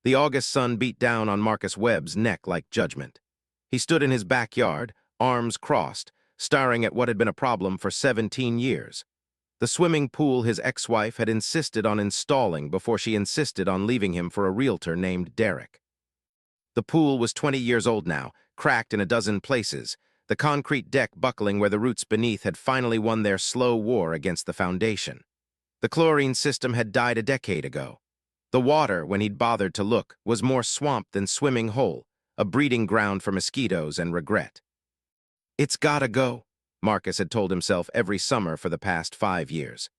The August sun beat down on Marcus Webb's neck like judgment. He stood in his backyard, arms crossed, staring at what had been a problem for 17 years. The swimming pool his ex-wife had insisted on installing before she insisted on leaving him for a realtor named Derek. The pool was 20 years old now, cracked in a dozen places, the concrete deck buckling where the roots beneath had finally won their slow war against the foundation. The chlorine system had died a decade ago. The water, when he'd bothered to look, was more swamp than swimming hole, a breeding ground for mosquitoes and regret. It's gotta go, Marcus had told himself every summer for the past 5 years.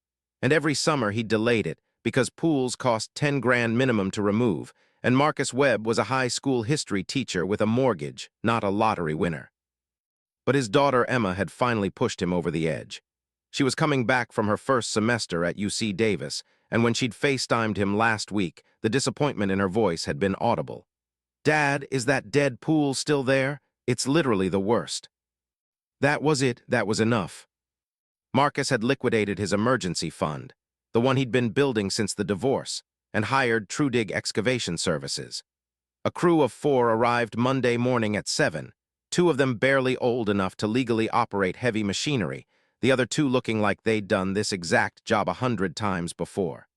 And every summer he'd delayed it because pools cost 10 grand minimum to remove, and Marcus Webb was a high school history teacher with a mortgage, not a lottery winner. But his daughter Emma had finally pushed him over the edge. She was coming back from her first semester at UC Davis, and when she'd FaceTimed him last week, the disappointment in her voice had been audible. "Dad, is that dead pool still there? It's literally the worst." That was it, that was enough. Marcus had liquidated his emergency fund, the one he'd been building since the divorce, and hired TrueDig excavation services. A crew of 4 arrived Monday morning at 7, 2 of them barely old enough to legally operate heavy machinery, the other 2 looking like they'd done this exact job 100 times before.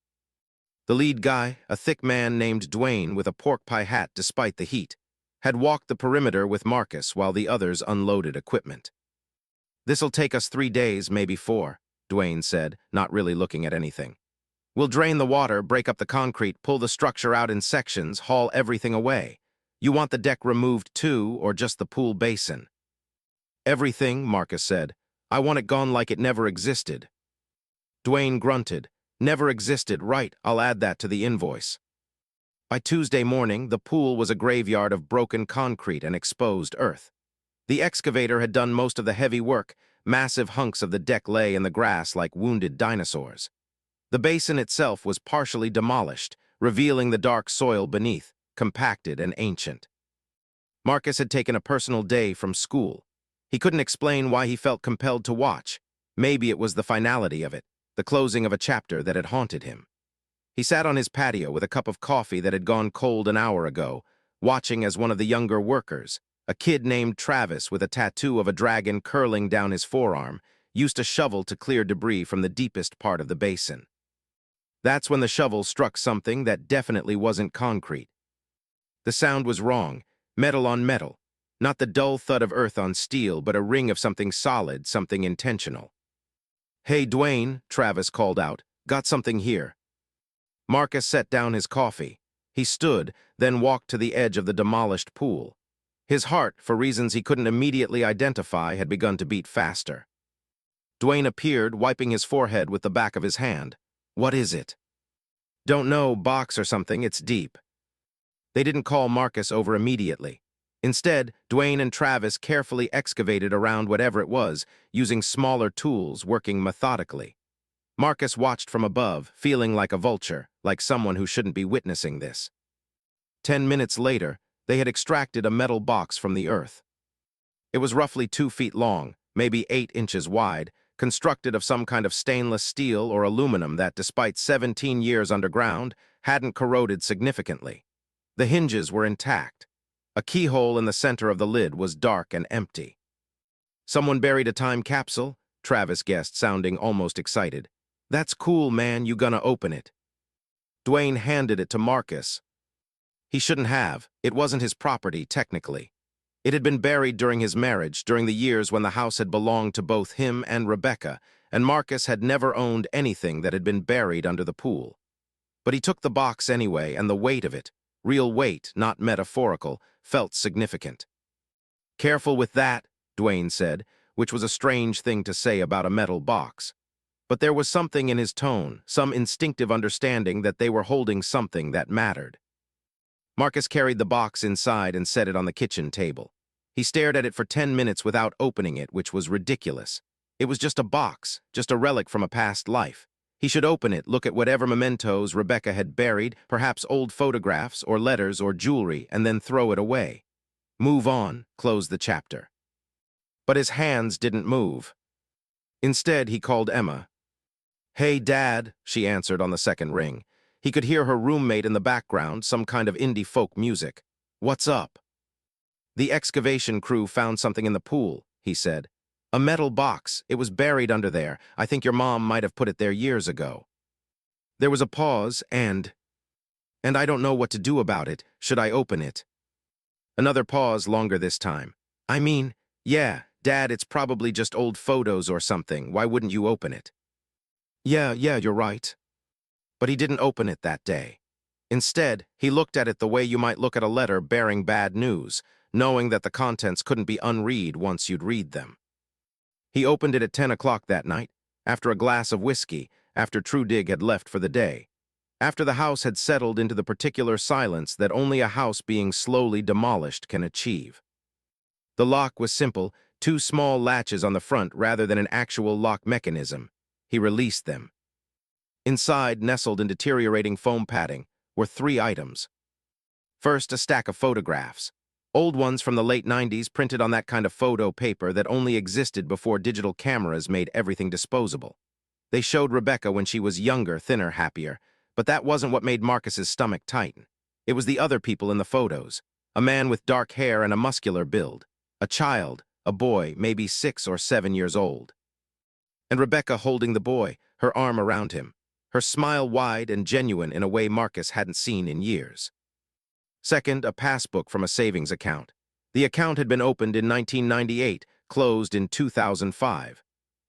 The lead guy, a thick man named Dwayne with a pork pie hat despite the heat, had walked the perimeter with Marcus while the others unloaded equipment. "This'll take us 3 days, maybe 4, Dwayne said, not really looking at anything. "We'll drain the water, break up the concrete, pull the structure out in sections, haul everything away. You want the deck removed too, or just the pool basin?" "Everything," Marcus said. "I want it gone like it never existed." Dwayne grunted. "Never existed, right, I'll add that to the invoice." By Tuesday morning, the pool was a graveyard of broken concrete and exposed earth. The excavator had done most of the heavy work. Massive hunks of the deck lay in the grass like wounded dinosaurs. The basin itself was partially demolished, revealing the dark soil beneath, compacted and ancient. Marcus had taken a personal day from school. He couldn't explain why he felt compelled to watch. Maybe it was the finality of it, the closing of a chapter that had haunted him. He sat on his patio with a cup of coffee that had gone cold an hour ago, watching as one of the younger workers, a kid named Travis with a tattoo of a dragon curling down his forearm, used a shovel to clear debris from the deepest part of the basin. That's when the shovel struck something that definitely wasn't concrete. The sound was wrong, metal on metal, not the dull thud of earth on steel, but a ring of something solid, something intentional. "Hey, Dwayne," Travis called out, "got something here." Marcus set down his coffee. He stood, then walked to the edge of the demolished pool. His heart, for reasons he couldn't immediately identify, had begun to beat faster. Dwayne appeared, wiping his forehead with the back of his hand. "What is it?" "Don't know, box or something, it's deep." They didn't call Marcus over immediately. Instead, Dwayne and Travis carefully excavated around whatever it was, using smaller tools, working methodically. Marcus watched from above, feeling like a vulture, like someone who shouldn't be witnessing this. 10 minutes later, they had extracted a metal box from the earth. It was roughly 2 feet long, maybe 8 inches wide, constructed of some kind of stainless steel or aluminum that, despite 17 years underground, hadn't corroded significantly. The hinges were intact. A keyhole in the center of the lid was dark and empty. "Someone buried a time capsule?" Travis guessed, sounding almost excited. "That's cool, man, you gonna open it?" Dwayne handed it to Marcus. He shouldn't have. It wasn't his property, technically. It had been buried during his marriage, during the years when the house had belonged to both him and Rebecca, and Marcus had never owned anything that had been buried under the pool. But he took the box anyway, and the weight of it, real weight, not metaphorical, felt significant. "Careful with that," Dwayne said, which was a strange thing to say about a metal box. But there was something in his tone, some instinctive understanding that they were holding something that mattered. Marcus carried the box inside and set it on the kitchen table. He stared at it for 10 minutes without opening it, which was ridiculous. It was just a box, just a relic from a past life. He should open it, look at whatever mementos Rebecca had buried, perhaps old photographs or letters or jewelry, and then throw it away. Move on, close the chapter. But his hands didn't move. Instead, he called Emma. "Hey, Dad," she answered on the second ring. He could hear her roommate in the background, some kind of indie folk music. "What's up?" "The excavation crew found something in the pool," he said. "A metal box. It was buried under there. I think your mom might have put it there years ago." There was a pause, and I don't know what to do about it. Should I open it? Another pause, longer this time. "I mean, yeah, Dad, it's probably just old photos or something. Why wouldn't you open it?" Yeah, you're right." But he didn't open it that day. Instead, he looked at it the way you might look at a letter bearing bad news, knowing that the contents couldn't be unread once you'd read them. He opened it at 10 o'clock that night, after a glass of whiskey, after Trudig had left for the day, after the house had settled into the particular silence that only a house being slowly demolished can achieve. The lock was simple, two small latches on the front rather than an actual lock mechanism. He released them. Inside, nestled in deteriorating foam padding, were three items. First, a stack of photographs. Old ones from the late 90s printed on that kind of photo paper that only existed before digital cameras made everything disposable. They showed Rebecca when she was younger, thinner, happier, but that wasn't what made Marcus's stomach tighten. It was the other people in the photos. A man with dark hair and a muscular build. A child, a boy, maybe 6 or 7 years old. And Rebecca holding the boy, her arm around him, her smile wide and genuine in a way Marcus hadn't seen in years. Second, a passbook from a savings account. The account had been opened in 1998, closed in 2005.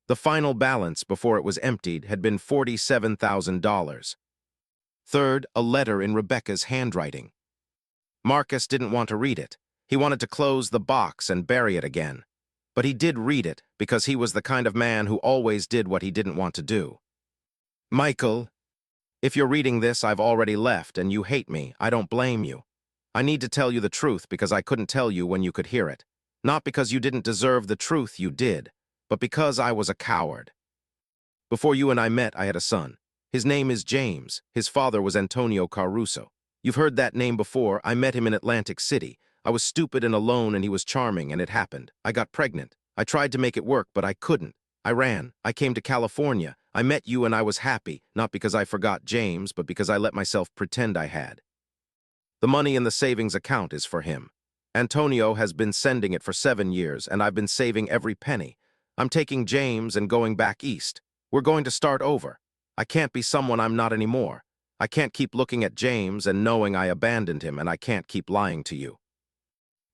The final balance before it was emptied had been $47,000. Third, a letter in Rebecca's handwriting. Marcus didn't want to read it. He wanted to close the box and bury it again. But he did read it because he was the kind of man who always did what he didn't want to do. "Michael, if you're reading this, I've already left and you hate me. I don't blame you. I need to tell you the truth because I couldn't tell you when you could hear it. Not because you didn't deserve the truth, you did, but because I was a coward. Before you and I met, I had a son. His name is James. His father was Antonio Caruso. You've heard that name before. I met him in Atlantic City. I was stupid and alone and he was charming and it happened. I got pregnant. I tried to make it work, but I couldn't. I ran. I came to California. I met you and I was happy, not because I forgot James, but because I let myself pretend I had. The money in the savings account is for him. Antonio has been sending it for 7 years, and I've been saving every penny. I'm taking James and going back east. We're going to start over. I can't be someone I'm not anymore. I can't keep looking at James and knowing I abandoned him, and I can't keep lying to you.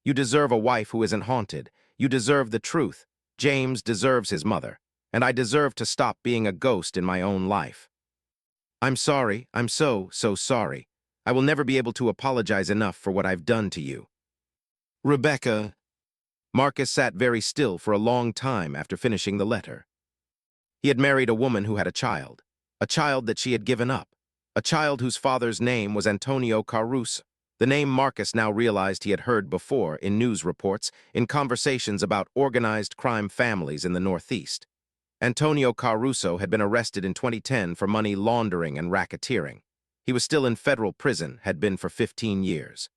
You deserve a wife who isn't haunted. You deserve the truth. James deserves his mother, and I deserve to stop being a ghost in my own life. I'm sorry. I'm so sorry. I will never be able to apologize enough for what I've done to you. Rebecca." Marcus sat very still for a long time after finishing the letter. He had married a woman who had a child that she had given up, a child whose father's name was Antonio Caruso, the name Marcus now realized he had heard before in news reports, in conversations about organized crime families in the Northeast. Antonio Caruso had been arrested in 2010 for money laundering and racketeering. He was still in federal prison, had been for 15 years.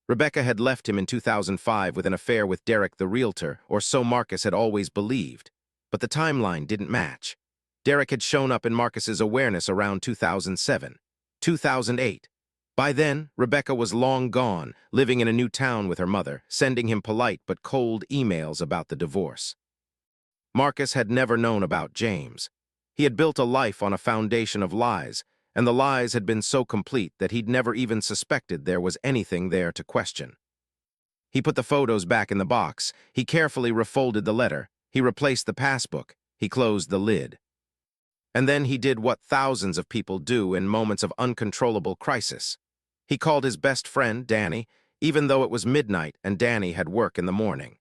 Rebecca had left him in 2005 with an affair with Derek the realtor, or so Marcus had always believed. But the timeline didn't match. Derek had shown up in Marcus's awareness around 2007, 2008. By then, Rebecca was long gone, living in a new town with her mother, sending him polite but cold emails about the divorce. Marcus had never known about James. He had built a life on a foundation of lies, and the lies had been so complete that he'd never even suspected there was anything there to question. He put the photos back in the box. He carefully refolded the letter. He replaced the passbook. He closed the lid. And then he did what thousands of people do in moments of uncontrollable crisis. He called his best friend, Danny, even though it was midnight and Danny had work in the morning.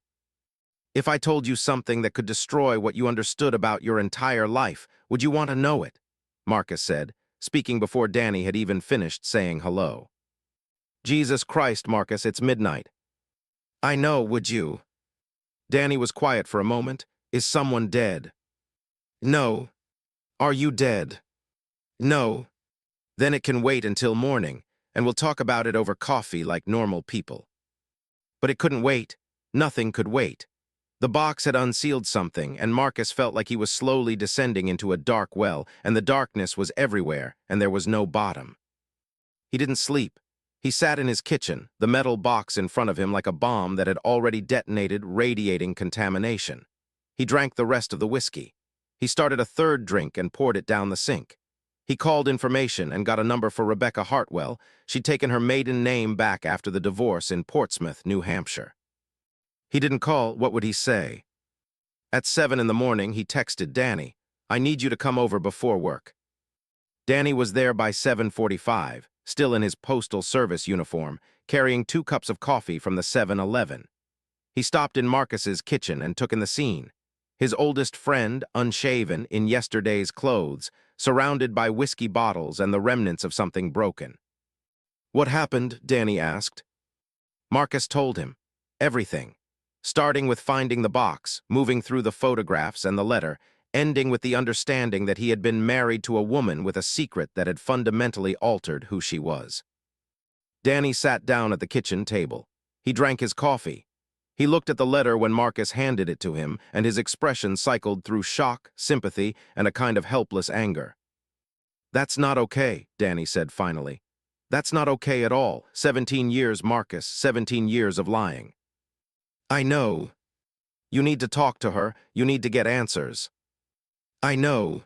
"If I told you something that could destroy what you understood about your entire life, would you want to know it?" Marcus said, speaking before Danny had even finished saying hello. "Jesus Christ, Marcus, it's midnight." "I know, would you?" Danny was quiet for a moment. "Is someone dead?" "No." "Are you dead?" "No." "Then it can wait until morning, and we'll talk about it over coffee like normal people." But it couldn't wait. Nothing could wait. The box had unsealed something, and Marcus felt like he was slowly descending into a dark well, and the darkness was everywhere, and there was no bottom. He didn't sleep. He sat in his kitchen, the metal box in front of him like a bomb that had already detonated, radiating contamination. He drank the rest of the whiskey. He started a third drink and poured it down the sink. He called information and got a number for Rebecca Hartwell. She'd taken her maiden name back after the divorce in Portsmouth, New Hampshire. He didn't call. What would he say? At 7 in the morning, he texted Danny, "I need you to come over before work." Danny was there by 7:45, still in his postal service uniform, carrying 2 cups of coffee from the 7-Eleven. He stopped in Marcus's kitchen and took in the scene. His oldest friend, unshaven, in yesterday's clothes, surrounded by whiskey bottles and the remnants of something broken. "What happened?" Danny asked. Marcus told him. Everything. Starting with finding the box, moving through the photographs and the letter, ending with the understanding that he had been married to a woman with a secret that had fundamentally altered who she was. Danny sat down at the kitchen table. He drank his coffee. He looked at the letter when Marcus handed it to him, and his expression cycled through shock, sympathy, and a kind of helpless anger. "That's not okay," Danny said finally. "That's not okay at all. 17 years, Marcus, 17 years of lying." "I know. You need to talk to her. You need to get answers." "I know."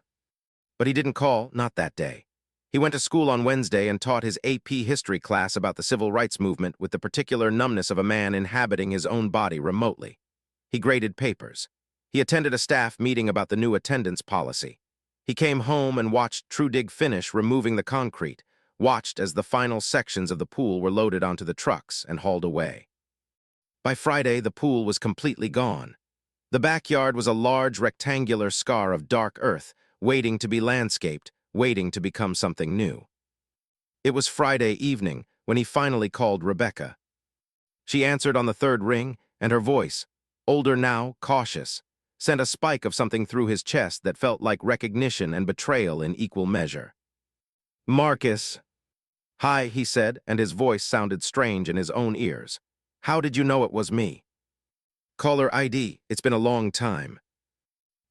But he didn't call, not that day. He went to school on Wednesday and taught his AP history class about the civil rights movement with the particular numbness of a man inhabiting his own body remotely. He graded papers. He attended a staff meeting about the new attendance policy. He came home and watched Trudig finish removing the concrete, watched as the final sections of the pool were loaded onto the trucks and hauled away. By Friday, the pool was completely gone. The backyard was a large rectangular scar of dark earth, waiting to be landscaped, waiting to become something new. It was Friday evening when he finally called Rebecca. She answered on the third ring, and her voice, older now, cautious, sent a spike of something through his chest that felt like recognition and betrayal in equal measure. "Marcus." "Hi," he said, and his voice sounded strange in his own ears. "How did you know it was me?" "Caller ID, it's been a long time."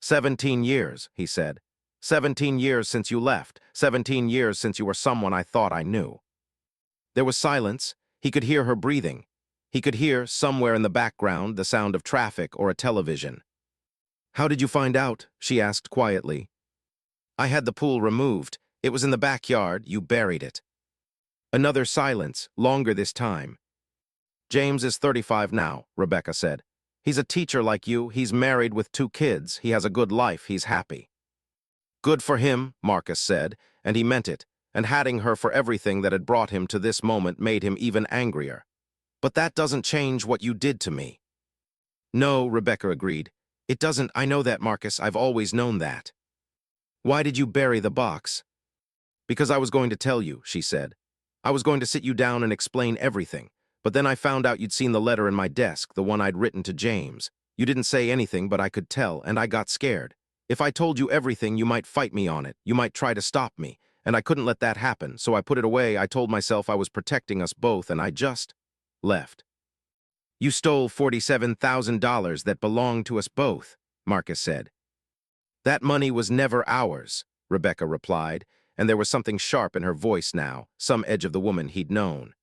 17 years, he said. 17 years since you left. 17 years since you were someone I thought I knew. There was silence. He could hear her breathing. He could hear, somewhere in the background, the sound of traffic or a television. "How did you find out?" she asked quietly. "I had the pool removed. It was in the backyard. You buried it." Another silence, longer this time. "James is 35 now," Rebecca said. "He's a teacher like you. He's married with 2 kids. He has a good life. He's happy." "Good for him," Marcus said, and he meant it, and hating her for everything that had brought him to this moment made him even angrier. "But that doesn't change what you did to me." "No," Rebecca agreed. "It doesn't. I know that, Marcus. I've always known that." "Why did you bury the box?" "Because I was going to tell you," she said. "I was going to sit you down and explain everything. But then I found out you'd seen the letter in my desk, the one I'd written to James. You didn't say anything, but I could tell, and I got scared. If I told you everything, you might fight me on it. You might try to stop me. And I couldn't let that happen, so I put it away. I told myself I was protecting us both, and I just left." "You stole $47,000 that belonged to us both," Marcus said. "That money was never ours," Rebecca replied, and there was something sharp in her voice now, some edge of the woman he'd known.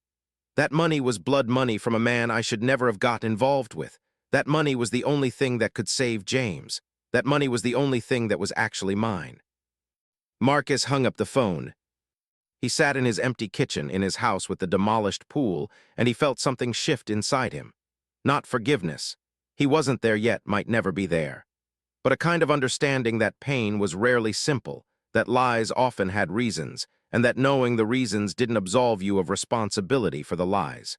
"That money was blood money from a man I should never have got involved with. That money was the only thing that could save James. That money was the only thing that was actually mine." Marcus hung up the phone. He sat in his empty kitchen in his house with the demolished pool, and he felt something shift inside him. Not forgiveness. He wasn't there yet, might never be there. But a kind of understanding that pain was rarely simple, that lies often had reasons, and that knowing the reasons didn't absolve you of responsibility for the lies.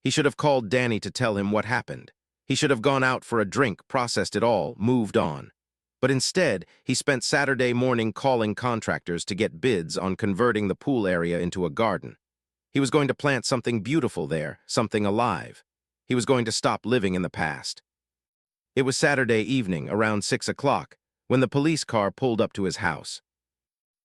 He should have called Danny to tell him what happened. He should have gone out for a drink, processed it all, moved on. But instead, he spent Saturday morning calling contractors to get bids on converting the pool area into a garden. He was going to plant something beautiful there, something alive. He was going to stop living in the past. It was Saturday evening, around 6 o'clock, when the police car pulled up to his house.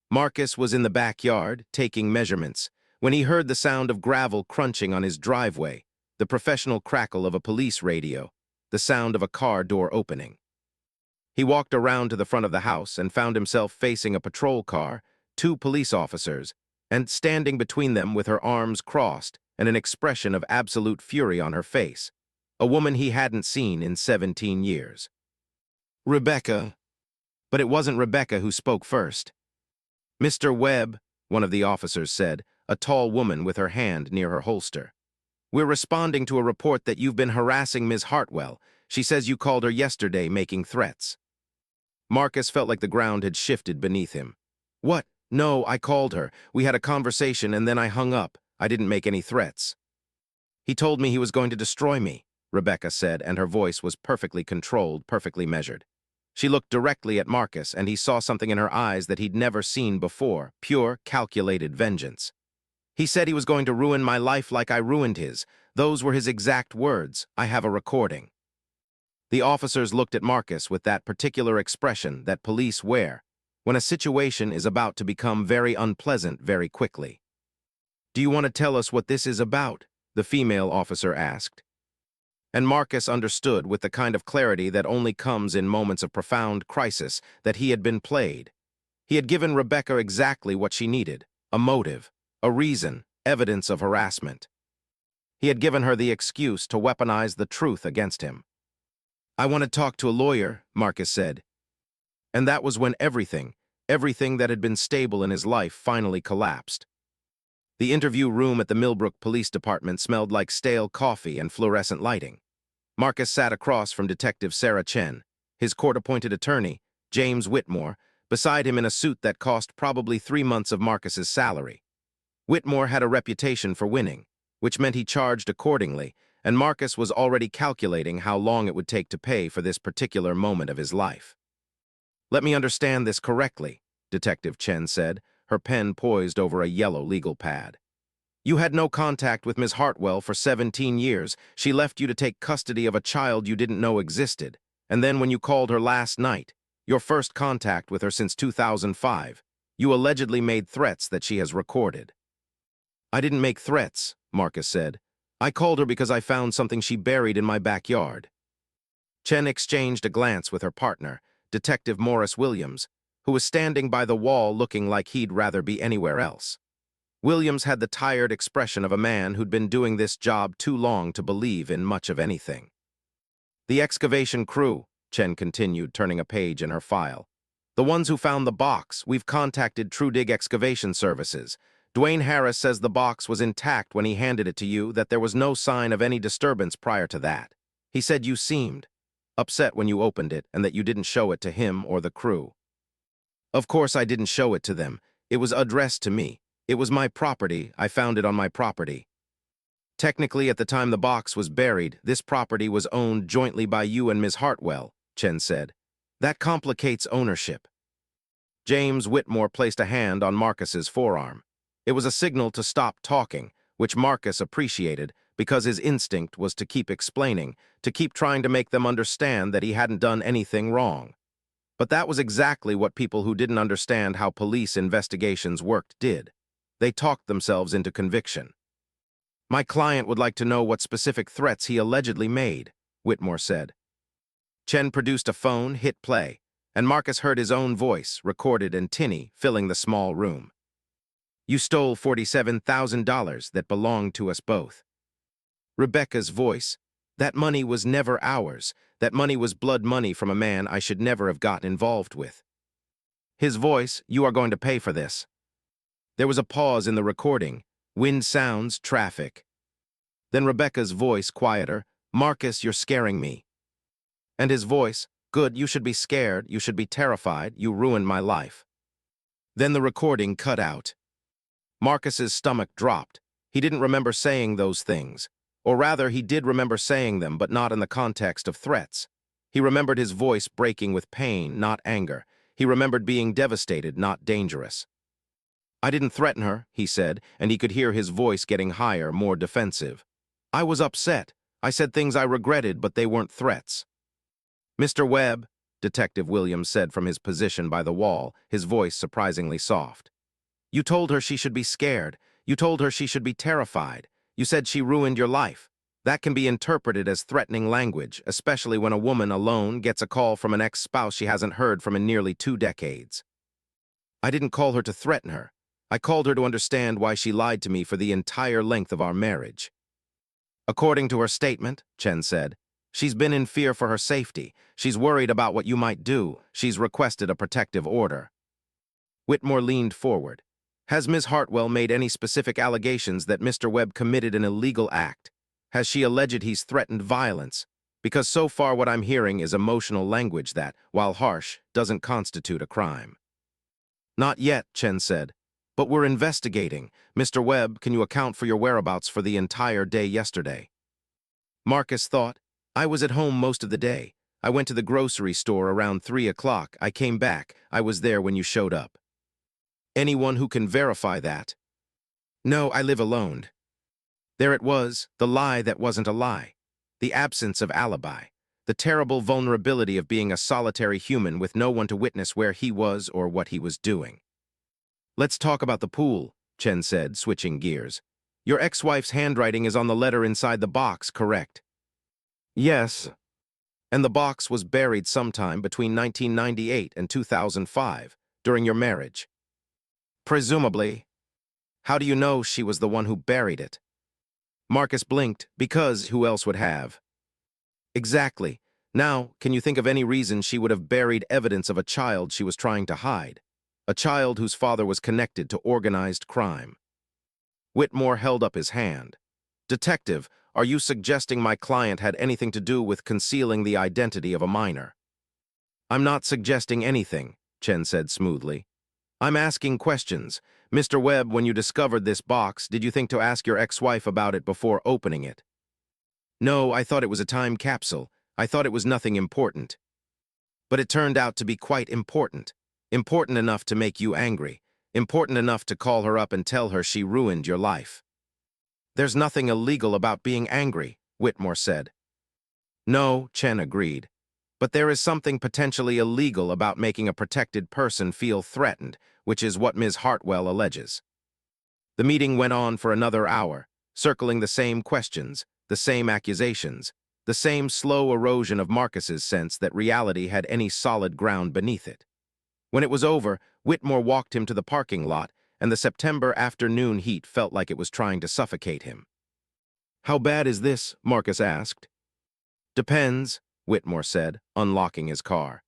Marcus was in the backyard, taking measurements, when he heard the sound of gravel crunching on his driveway, the professional crackle of a police radio. the sound of a car door opening. He walked around to the front of the house and found himself facing a patrol car, two police officers, and standing between them with her arms crossed and an expression of absolute fury on her face, a woman he hadn't seen in 17 years. "Rebecca." But it wasn't Rebecca who spoke first. "Mr. Webb," one of the officers said, a tall woman with her hand near her holster. "We're responding to a report that you've been harassing Ms. Hartwell. She says you called her yesterday making threats." Marcus felt like the ground had shifted beneath him. "What? No, I called her. We had a conversation and then I hung up. I didn't make any threats." "He told me he was going to destroy me," Rebecca said, and her voice was perfectly controlled, perfectly measured. She looked directly at Marcus, and he saw something in her eyes that he'd never seen before, pure, calculated vengeance. "He said he was going to ruin my life like I ruined his. Those were his exact words. I have a recording." The officers looked at Marcus with that particular expression that police wear when a situation is about to become very unpleasant very quickly. "Do you want to tell us what this is about?" the female officer asked. And Marcus understood with the kind of clarity that only comes in moments of profound crisis that he had been played. He had given Rebecca exactly what she needed, a motive, a reason, evidence of harassment. He had given her the excuse to weaponize the truth against him. "I want to talk to a lawyer," Marcus said. And that was when everything that had been stable in his life finally collapsed. The interview room at the Millbrook Police Department smelled like stale coffee and fluorescent lighting. Marcus sat across from Detective Sarah Chen, his court-appointed attorney, James Whitmore, beside him in a suit that cost probably 3 months of Marcus's salary. Whitmore had a reputation for winning, which meant he charged accordingly, and Marcus was already calculating how long it would take to pay for this particular moment of his life. "Let me understand this correctly," Detective Chen said, her pen poised over a yellow legal pad. "You had no contact with Ms. Hartwell for 17 years. She left you to take custody of a child you didn't know existed. And then when you called her last night, your first contact with her since 2005, you allegedly made threats that she has recorded." "I didn't make threats," Marcus said. "I called her because I found something she buried in my backyard." Chen exchanged a glance with her partner, Detective Morris Williams, who was standing by the wall looking like he'd rather be anywhere else. Williams had the tired expression of a man who'd been doing this job too long to believe in much of anything. "The excavation crew," Chen continued, turning a page in her file. "The ones who found the box, we've contacted TrueDig Excavation Services. Dwayne Harris says the box was intact when he handed it to you, that there was no sign of any disturbance prior to that. He said you seemed upset when you opened it and that you didn't show it to him or the crew." "Of course I didn't show it to them. It was addressed to me. It was my property. I found it on my property." "Technically, at the time the box was buried, this property was owned jointly by you and Ms. Hartwell," Chen said. "That complicates ownership." James Whitmore placed a hand on Marcus's forearm. It was a signal to stop talking, which Marcus appreciated because his instinct was to keep explaining, to keep trying to make them understand that he hadn't done anything wrong. But that was exactly what people who didn't understand how police investigations worked did. They talked themselves into conviction. "My client would like to know what specific threats he allegedly made," Whitmore said. Chen produced a phone, hit play, and Marcus heard his own voice, recorded and tinny, filling the small room. "You stole $47,000 that belonged to us both." Rebecca's voice. "That money was never ours. That money was blood money from a man I should never have gotten involved with." His voice. "You are going to pay for this." There was a pause in the recording. Wind sounds, traffic. Then Rebecca's voice, quieter. "Marcus, you're scaring me." And his voice. "Good, you should be scared, you should be terrified, you ruined my life." Then the recording cut out. Marcus's stomach dropped. He didn't remember saying those things. Or rather, he did remember saying them, but not in the context of threats. He remembered his voice breaking with pain, not anger. He remembered being devastated, not dangerous. "I didn't threaten her," he said, and he could hear his voice getting higher, more defensive. "I was upset. I said things I regretted, but they weren't threats." "Mr. Webb," Detective Williams said from his position by the wall, his voice surprisingly soft. "You told her she should be scared. You told her she should be terrified. You said she ruined your life. That can be interpreted as threatening language, especially when a woman alone gets a call from an ex-spouse she hasn't heard from in nearly 2 decades. I didn't call her to threaten her. I called her to understand why she lied to me for the entire length of our marriage. According to her statement, Chen said, she's been in fear for her safety. She's worried about what you might do. She's requested a protective order. Whitmore leaned forward. Has Ms. Hartwell made any specific allegations that Mr. Webb committed an illegal act? Has she alleged he's threatened violence? Because so far what I'm hearing is emotional language that, while harsh, doesn't constitute a crime. Not yet, Chen said. But we're investigating. Mr. Webb, can you account for your whereabouts for the entire day yesterday? Marcus thought, I was at home most of the day. I went to the grocery store around 3 o'clock. I came back. I was there when you showed up. Anyone who can verify that? No, I live alone. There it was, the lie that wasn't a lie. The absence of alibi. The terrible vulnerability of being a solitary human with no one to witness where he was or what he was doing. Let's talk about the pool, Chen said, switching gears. Your ex-wife's handwriting is on the letter inside the box, correct? Yes. And the box was buried sometime between 1998 and 2005, during your marriage. Presumably. How do you know she was the one who buried it? Marcus blinked, because who else would have? Exactly. Now, can you think of any reason she would have buried evidence of a child she was trying to hide? A child whose father was connected to organized crime. Whitmore held up his hand. Detective, are you suggesting my client had anything to do with concealing the identity of a minor? I'm not suggesting anything, Chen said smoothly. I'm asking questions. Mr. Webb, when you discovered this box, did you think to ask your ex-wife about it before opening it? No, I thought it was a time capsule. I thought it was nothing important. But it turned out to be quite important. Important enough to make you angry. Important enough to call her up and tell her she ruined your life. There's nothing illegal about being angry, Whitmore said. No, Chen agreed. But there is something potentially illegal about making a protected person feel threatened, which is what Ms. Hartwell alleges. The meeting went on for another hour, circling the same questions, the same accusations, the same slow erosion of Marcus's sense that reality had any solid ground beneath it. When it was over, Whitmore walked him to the parking lot, and the September afternoon heat felt like it was trying to suffocate him. How bad is this? Marcus asked. Depends, Whitmore said, unlocking his car.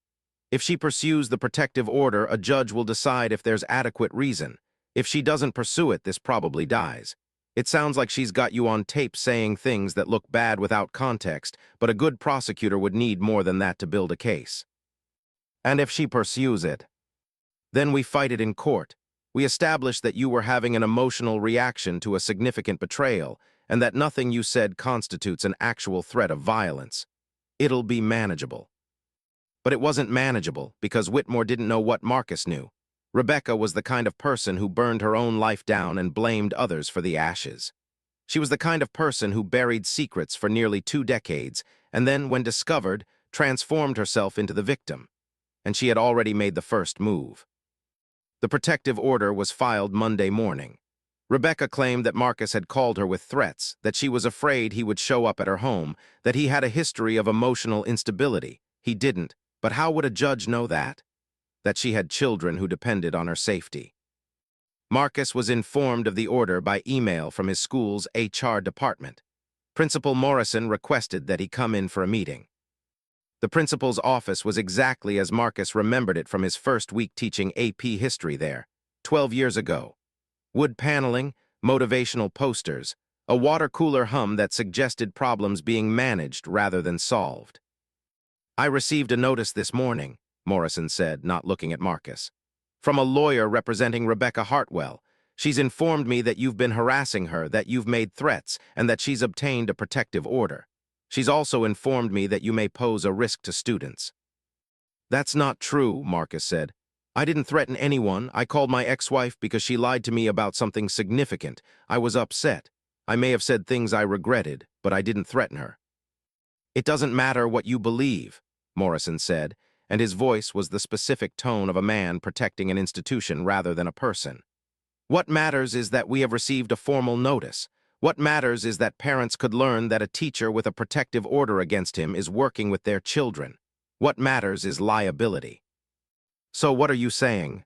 If she pursues the protective order, a judge will decide if there's adequate reason. If she doesn't pursue it, this probably dies. It sounds like she's got you on tape saying things that look bad without context, but a good prosecutor would need more than that to build a case. And if she pursues it? Then we fight it in court. We establish that you were having an emotional reaction to a significant betrayal, and that nothing you said constitutes an actual threat of violence. It'll be manageable. But it wasn't manageable because Whitmore didn't know what Marcus knew. Rebecca was the kind of person who burned her own life down and blamed others for the ashes. She was the kind of person who buried secrets for nearly 2 decades and then, when discovered, transformed herself into the victim. And she had already made the first move. The protective order was filed Monday morning. Rebecca claimed that Marcus had called her with threats, that she was afraid he would show up at her home, that he had a history of emotional instability. He didn't, but how would a judge know that? That she had children who depended on her safety. Marcus was informed of the order by email from his school's HR department. Principal Morrison requested that he come in for a meeting. The principal's office was exactly as Marcus remembered it from his first week teaching AP history there, 12 years ago. Wood paneling, motivational posters, a water cooler hum that suggested problems being managed rather than solved. I received a notice this morning, Morrison said, not looking at Marcus. From a lawyer representing Rebecca Hartwell. She's informed me that you've been harassing her, that you've made threats, and that she's obtained a protective order. She's also informed me that you may pose a risk to students. That's not true, Marcus said. I didn't threaten anyone. I called my ex-wife because she lied to me about something significant. I was upset. I may have said things I regretted, but I didn't threaten her. It doesn't matter what you believe, Morrison said, and his voice was the specific tone of a man protecting an institution rather than a person. What matters is that we have received a formal notice. What matters is that parents could learn that a teacher with a protective order against him is working with their children. What matters is liability. So what are you saying?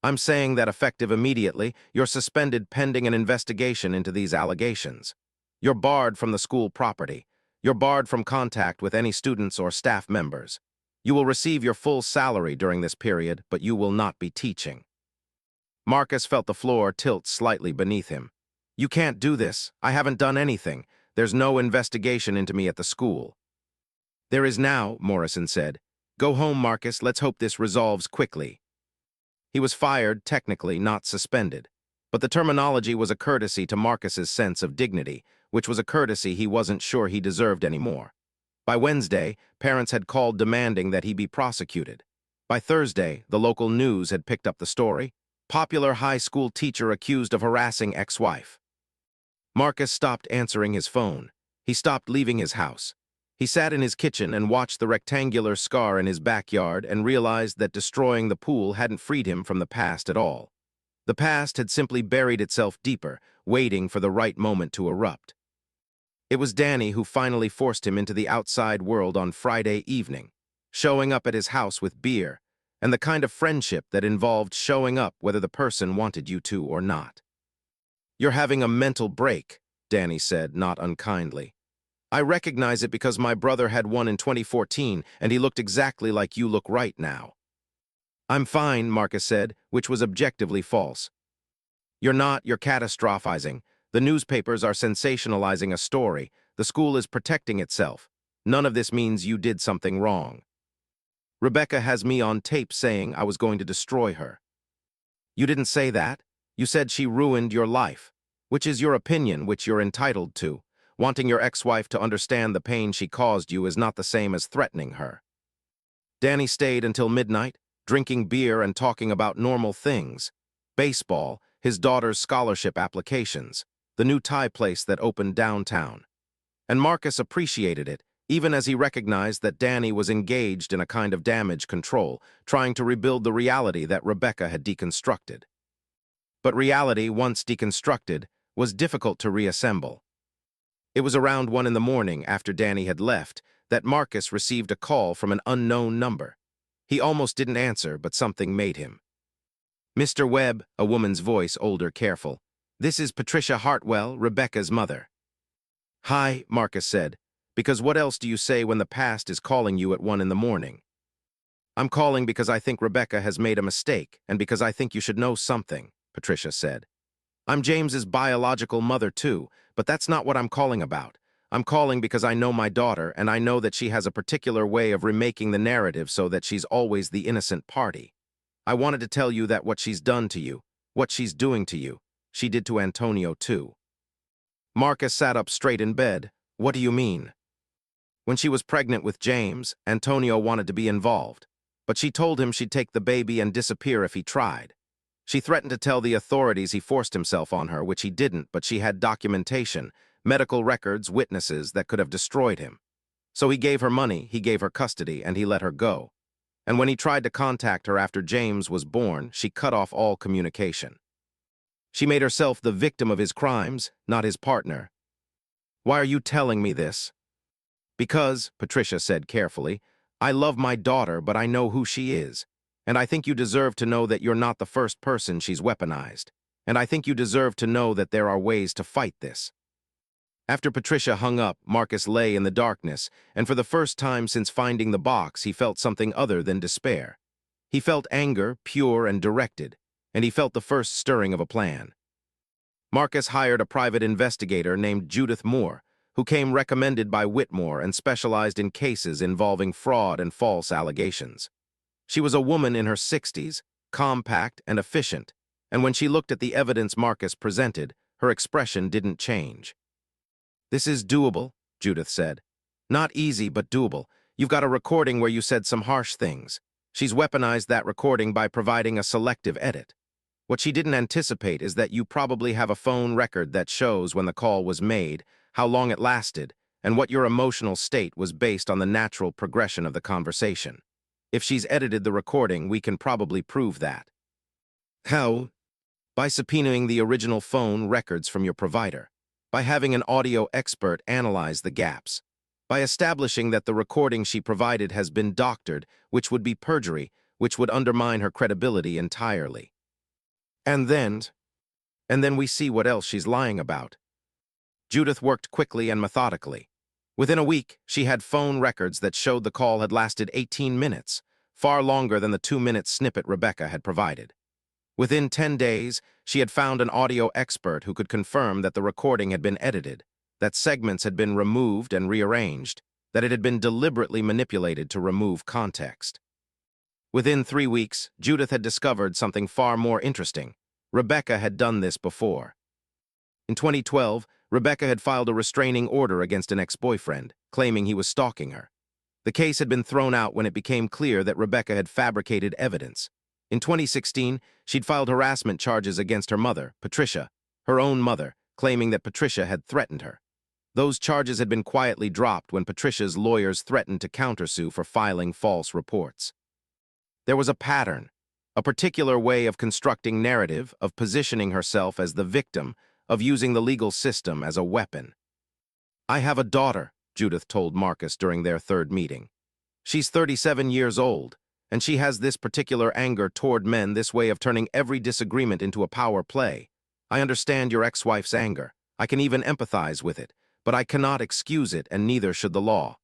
I'm saying that effective immediately, you're suspended pending an investigation into these allegations. You're barred from the school property. You're barred from contact with any students or staff members. You will receive your full salary during this period, but you will not be teaching. Marcus felt the floor tilt slightly beneath him. You can't do this. I haven't done anything. There's no investigation into me at the school. There is now, Morrison said. Go home, Marcus. Let's hope this resolves quickly. He was fired, technically, not suspended. But the terminology was a courtesy to Marcus's sense of dignity, which was a courtesy he wasn't sure he deserved anymore. By Wednesday, parents had called demanding that he be prosecuted. By Thursday, the local news had picked up the story. Popular high school teacher accused of harassing ex-wife. Marcus stopped answering his phone. He stopped leaving his house. He sat in his kitchen and watched the rectangular scar in his backyard and realized that destroying the pool hadn't freed him from the past at all. The past had simply buried itself deeper, waiting for the right moment to erupt. It was Danny who finally forced him into the outside world on Friday evening, showing up at his house with beer, and the kind of friendship that involved showing up whether the person wanted you to or not. You're having a mental break, Danny said, not unkindly. I recognize it because my brother had one in 2014, and he looked exactly like you look right now. I'm fine, Marcus said, which was objectively false. You're not, you're catastrophizing. The newspapers are sensationalizing a story. The school is protecting itself. None of this means you did something wrong. Rebecca has me on tape saying I was going to destroy her. You didn't say that. You said she ruined your life, which is your opinion, which you're entitled to. Wanting your ex-wife to understand the pain she caused you is not the same as threatening her. Danny stayed until midnight, drinking beer and talking about normal things. Baseball, his daughter's scholarship applications, the new Thai place that opened downtown. And Marcus appreciated it, even as he recognized that Danny was engaged in a kind of damage control, trying to rebuild the reality that Rebecca had deconstructed. But reality, once deconstructed, was difficult to reassemble. It was around 1 in the morning after Danny had left that Marcus received a call from an unknown number. He almost didn't answer, but something made him. Mr. Webb, a woman's voice, older, careful. This is Patricia Hartwell, Rebecca's mother. Hi, Marcus said, because what else do you say when the past is calling you at 1 in the morning? I'm calling because I think Rebecca has made a mistake, and because I think you should know something, Patricia said. I'm James's biological mother too, but that's not what I'm calling about. I'm calling because I know my daughter, and I know that she has a particular way of remaking the narrative so that she's always the innocent party. I wanted to tell you that what she's done to you, what she's doing to you, she did to Antonio too. Marcus sat up straight in bed. What do you mean? When she was pregnant with James, Antonio wanted to be involved, but she told him she'd take the baby and disappear if he tried. She threatened to tell the authorities he forced himself on her, which he didn't, but she had documentation, medical records, witnesses that could have destroyed him. So he gave her money, he gave her custody, and he let her go. And when he tried to contact her after James was born, she cut off all communication. She made herself the victim of his crimes, not his partner. Why are you telling me this? Because, Patricia said carefully, I love my daughter, but I know who she is. And I think you deserve to know that you're not the first person she's weaponized. And I think you deserve to know that there are ways to fight this. After Patricia hung up, Marcus lay in the darkness, and for the first time since finding the box, he felt something other than despair. He felt anger, pure and directed, and he felt the first stirring of a plan. Marcus hired a private investigator named Judith Moore, who came recommended by Whitmore and specialized in cases involving fraud and false allegations. She was a woman in her 60s, compact and efficient, and when she looked at the evidence Marcus presented, her expression didn't change. This is doable, Judith said. Not easy, but doable. You've got a recording where you said some harsh things. She's weaponized that recording by providing a selective edit. What she didn't anticipate is that you probably have a phone record that shows when the call was made, how long it lasted, and what your emotional state was based on the natural progression of the conversation. If she's edited the recording, we can probably prove that. How? By subpoenaing the original phone records from your provider. By having an audio expert analyze the gaps. By establishing that the recording she provided has been doctored, which would be perjury, which would undermine her credibility entirely. And then we see what else she's lying about. Judith worked quickly and methodically. Within a week, she had phone records that showed the call had lasted 18 minutes, far longer than the 2-minute snippet Rebecca had provided. Within 10 days, she had found an audio expert who could confirm that the recording had been edited, that segments had been removed and rearranged, that it had been deliberately manipulated to remove context. Within 3 weeks, Judith had discovered something far more interesting. Rebecca had done this before. In 2012, Rebecca had filed a restraining order against an ex-boyfriend, claiming he was stalking her. The case had been thrown out when it became clear that Rebecca had fabricated evidence. In 2016, she'd filed harassment charges against her mother, Patricia, her own mother, claiming that Patricia had threatened her. Those charges had been quietly dropped when Patricia's lawyers threatened to countersue for filing false reports. There was a pattern, a particular way of constructing narrative, of positioning herself as the victim, of using the legal system as a weapon. "I have a daughter," Judith told Marcus during their third meeting. "She's 37 years old, and she has this particular anger toward men, this way of turning every disagreement into a power play. I understand your ex-wife's anger. I can even empathize with it, but I cannot excuse it, and neither should the law."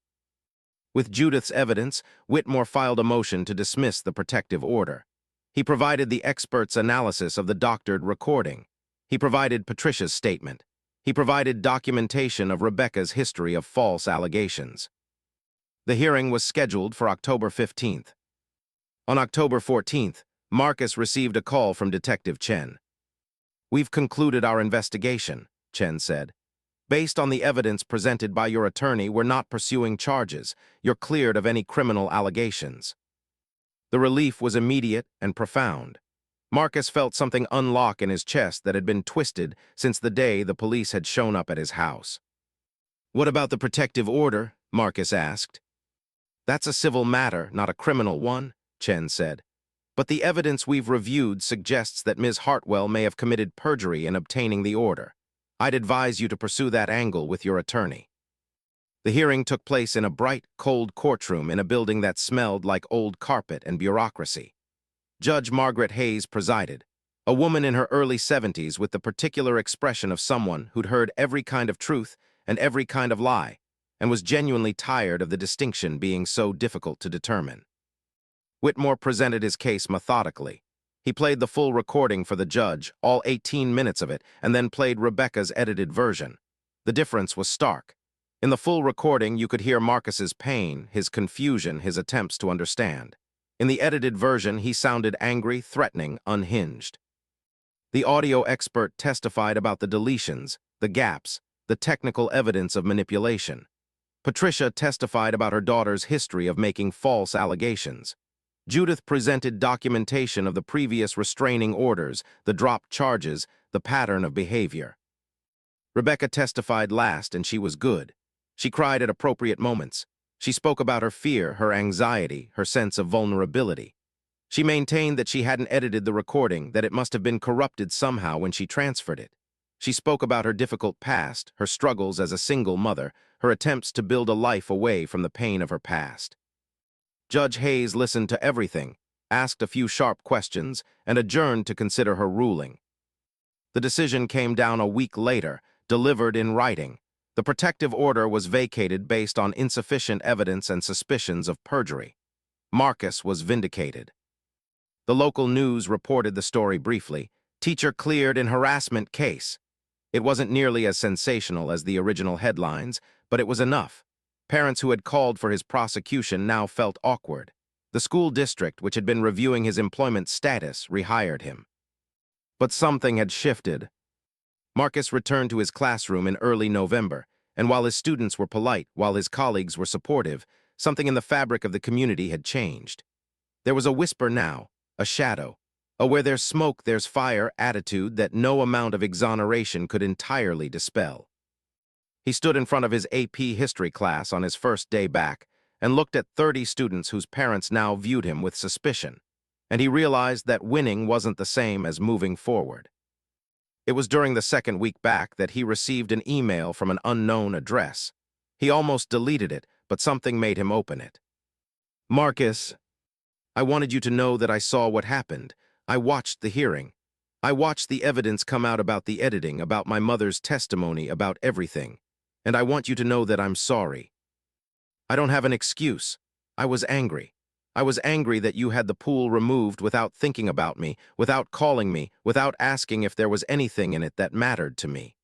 With Judith's evidence, Whitmore filed a motion to dismiss the protective order. He provided the expert's analysis of the doctored recording. He provided Patricia's statement. He provided documentation of Rebecca's history of false allegations. The hearing was scheduled for October 15th. On October 14th, Marcus received a call from Detective Chen. "We've concluded our investigation," Chen said. "Based on the evidence presented by your attorney, we're not pursuing charges. You're cleared of any criminal allegations." The relief was immediate and profound. Marcus felt something unlock in his chest that had been twisted since the day the police had shown up at his house. "What about the protective order?" Marcus asked. "That's a civil matter, not a criminal one," Chen said. "But the evidence we've reviewed suggests that Ms. Hartwell may have committed perjury in obtaining the order. I'd advise you to pursue that angle with your attorney." The hearing took place in a bright, cold courtroom in a building that smelled like old carpet and bureaucracy. Judge Margaret Hayes presided, a woman in her early 70s with the particular expression of someone who'd heard every kind of truth and every kind of lie, and was genuinely tired of the distinction being so difficult to determine. Whitmore presented his case methodically. He played the full recording for the judge, all 18 minutes of it, and then played Rebecca's edited version. The difference was stark. In the full recording, you could hear Marcus's pain, his confusion, his attempts to understand. In the edited version, he sounded angry, threatening, unhinged. The audio expert testified about the deletions, the gaps, the technical evidence of manipulation. Patricia testified about her daughter's history of making false allegations. Judith presented documentation of the previous restraining orders, the dropped charges, the pattern of behavior. Rebecca testified last, and she was good. She cried at appropriate moments. She spoke about her fear, her anxiety, her sense of vulnerability. She maintained that she hadn't edited the recording, that it must have been corrupted somehow when she transferred it. She spoke about her difficult past, her struggles as a single mother, her attempts to build a life away from the pain of her past. Judge Hayes listened to everything, asked a few sharp questions, and adjourned to consider her ruling. The decision came down a week later, delivered in writing. The protective order was vacated based on insufficient evidence and suspicions of perjury. Marcus was vindicated. The local news reported the story briefly. "Teacher cleared in harassment case." It wasn't nearly as sensational as the original headlines, but it was enough. Parents who had called for his prosecution now felt awkward. The school district, which had been reviewing his employment status, rehired him. But something had shifted. Marcus returned to his classroom in early November, and while his students were polite, while his colleagues were supportive, something in the fabric of the community had changed. There was a whisper now, a shadow, a "where there's smoke, there's fire" attitude that no amount of exoneration could entirely dispel. He stood in front of his AP history class on his first day back and looked at 30 students whose parents now viewed him with suspicion, and he realized that winning wasn't the same as moving forward. It was during the second week back that he received an email from an unknown address. He almost deleted it, but something made him open it. Marcus, I wanted you to know that I saw what happened. I watched the hearing. I watched the evidence come out about the editing, about my mother's testimony, about everything. And I want you to know that I'm sorry. I don't have an excuse. I was angry. I was angry that you had the pool removed without thinking about me, without calling me, without asking if there was anything in it that mattered to me.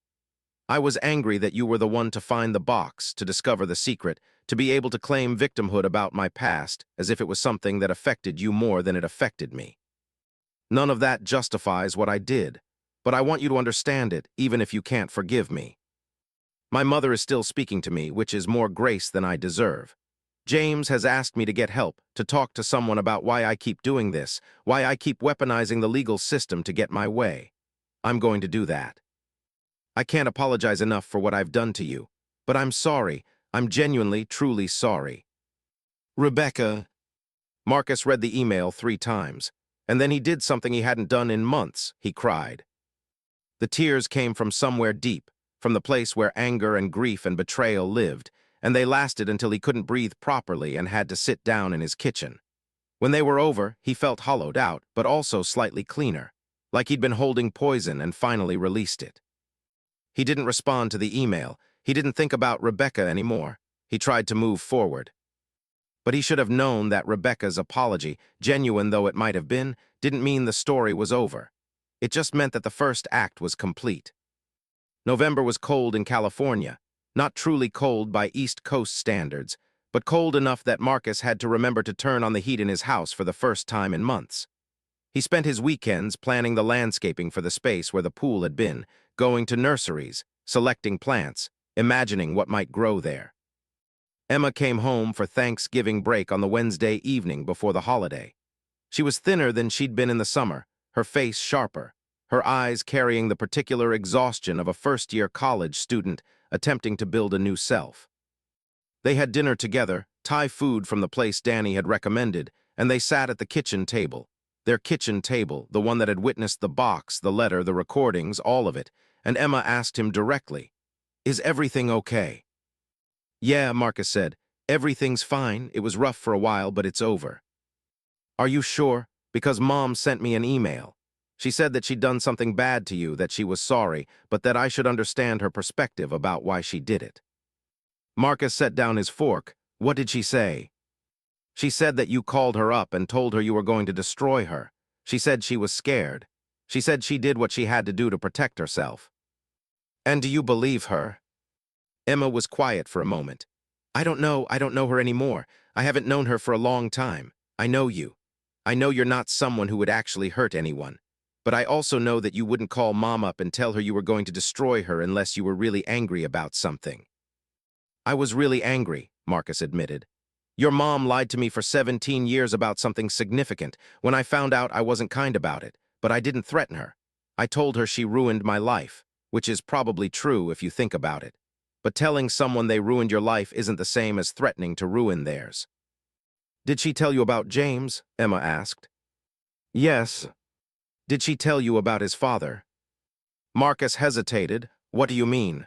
I was angry that you were the one to find the box, to discover the secret, to be able to claim victimhood about my past as if it was something that affected you more than it affected me. None of that justifies what I did, but I want you to understand it, even if you can't forgive me. My mother is still speaking to me, which is more grace than I deserve. James has asked me to get help, to talk to someone about why I keep doing this, why I keep weaponizing the legal system to get my way. I'm going to do that. I can't apologize enough for what I've done to you, but I'm sorry. I'm genuinely, truly sorry. Rebecca. Marcus read the email 3 times, and then he did something he hadn't done in months. He cried. The tears came from somewhere deep, from the place where anger and grief and betrayal lived, and they lasted until he couldn't breathe properly and had to sit down in his kitchen. When they were over, he felt hollowed out, but also slightly cleaner, like he'd been holding poison and finally released it. He didn't respond to the email. He didn't think about Rebecca anymore. He tried to move forward. But he should have known that Rebecca's apology, genuine though it might have been, didn't mean the story was over. It just meant that the first act was complete. November was cold in California, not truly cold by East Coast standards, but cold enough that Marcus had to remember to turn on the heat in his house for the first time in months. He spent his weekends planning the landscaping for the space where the pool had been, going to nurseries, selecting plants, imagining what might grow there. Emma came home for Thanksgiving break on the Wednesday evening before the holiday. She was thinner than she'd been in the summer, her face sharper, her eyes carrying the particular exhaustion of a first-year college student attempting to build a new self. They had dinner together, Thai food from the place Danny had recommended, and they sat at the kitchen table. Their kitchen table, the one that had witnessed the box, the letter, the recordings, all of it, and Emma asked him directly, "Is everything okay?" "Yeah," Marcus said. "Everything's fine. It was rough for a while, but it's over." "Are you sure? Because Mom sent me an email. She said that she'd done something bad to you, that she was sorry, but that I should understand her perspective about why she did it." Marcus set down his fork. "What did she say?" "She said that you called her up and told her you were going to destroy her. She said she was scared. She said she did what she had to do to protect herself." "And do you believe her?" Emma was quiet for a moment. I don't know her anymore. I haven't known her for a long time. I know you. I know you're not someone who would actually hurt anyone. But I also know that you wouldn't call Mom up and tell her you were going to destroy her unless you were really angry about something." "I was really angry," Marcus admitted. "Your mom lied to me for 17 years about something significant. When I found out, I wasn't kind about it, but I didn't threaten her. I told her she ruined my life, which is probably true if you think about it. But telling someone they ruined your life isn't the same as threatening to ruin theirs." "Did she tell you about James?" Emma asked. "Yes." "Did she tell you about his father?" Marcus hesitated. "What do you mean?"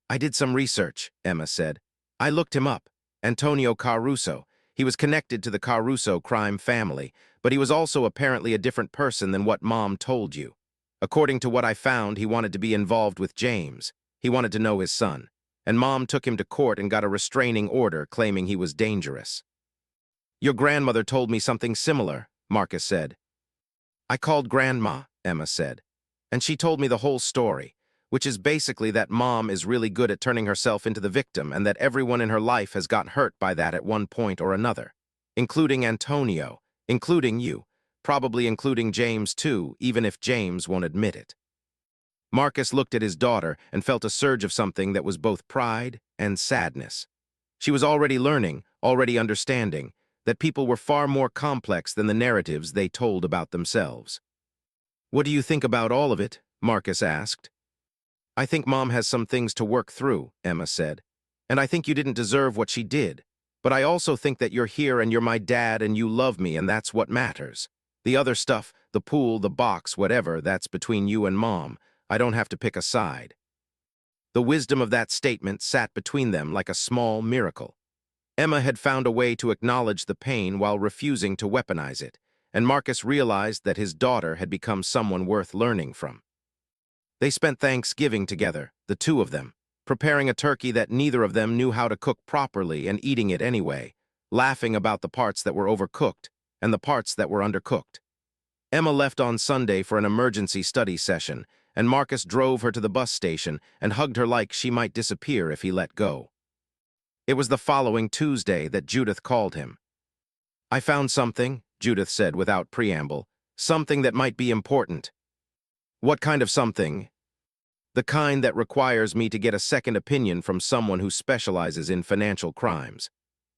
"I did some research," Emma said. "I looked him up. Antonio Caruso. He was connected to the Caruso crime family, but he was also apparently a different person than what Mom told you. According to what I found, he wanted to be involved with James. He wanted to know his son. And Mom took him to court and got a restraining order claiming he was dangerous." "Your grandmother told me something similar," Marcus said. "I called Grandma," Emma said, "and she told me the whole story, which is basically that Mom is really good at turning herself into the victim and that everyone in her life has got hurt by that at one point or another, including Antonio, including you, probably including James too, even if James won't admit it." Marcus looked at his daughter and felt a surge of something that was both pride and sadness. She was already learning, already understanding, that people were far more complex than the narratives they told about themselves. "What do you think about all of it?" Marcus asked. "I think Mom has some things to work through," Emma said. "And I think you didn't deserve what she did. But I also think that you're here and you're my dad and you love me and that's what matters. The other stuff, the pool, the box, whatever, that's between you and Mom. I don't have to pick a side. The wisdom of that statement sat between them like a small miracle. Emma had found a way to acknowledge the pain while refusing to weaponize it, and Marcus realized that his daughter had become someone worth learning from. They spent Thanksgiving together, the two of them, preparing a turkey that neither of them knew how to cook properly and eating it anyway, laughing about the parts that were overcooked and the parts that were undercooked. Emma left on Sunday for an emergency study session, and Marcus drove her to the bus station and hugged her like she might disappear if he let go. It was the following Tuesday that Judith called him. "I found something," Judith said without preamble, "something that might be important." "What kind of something?" "The kind that requires me to get a second opinion from someone who specializes in financial crimes.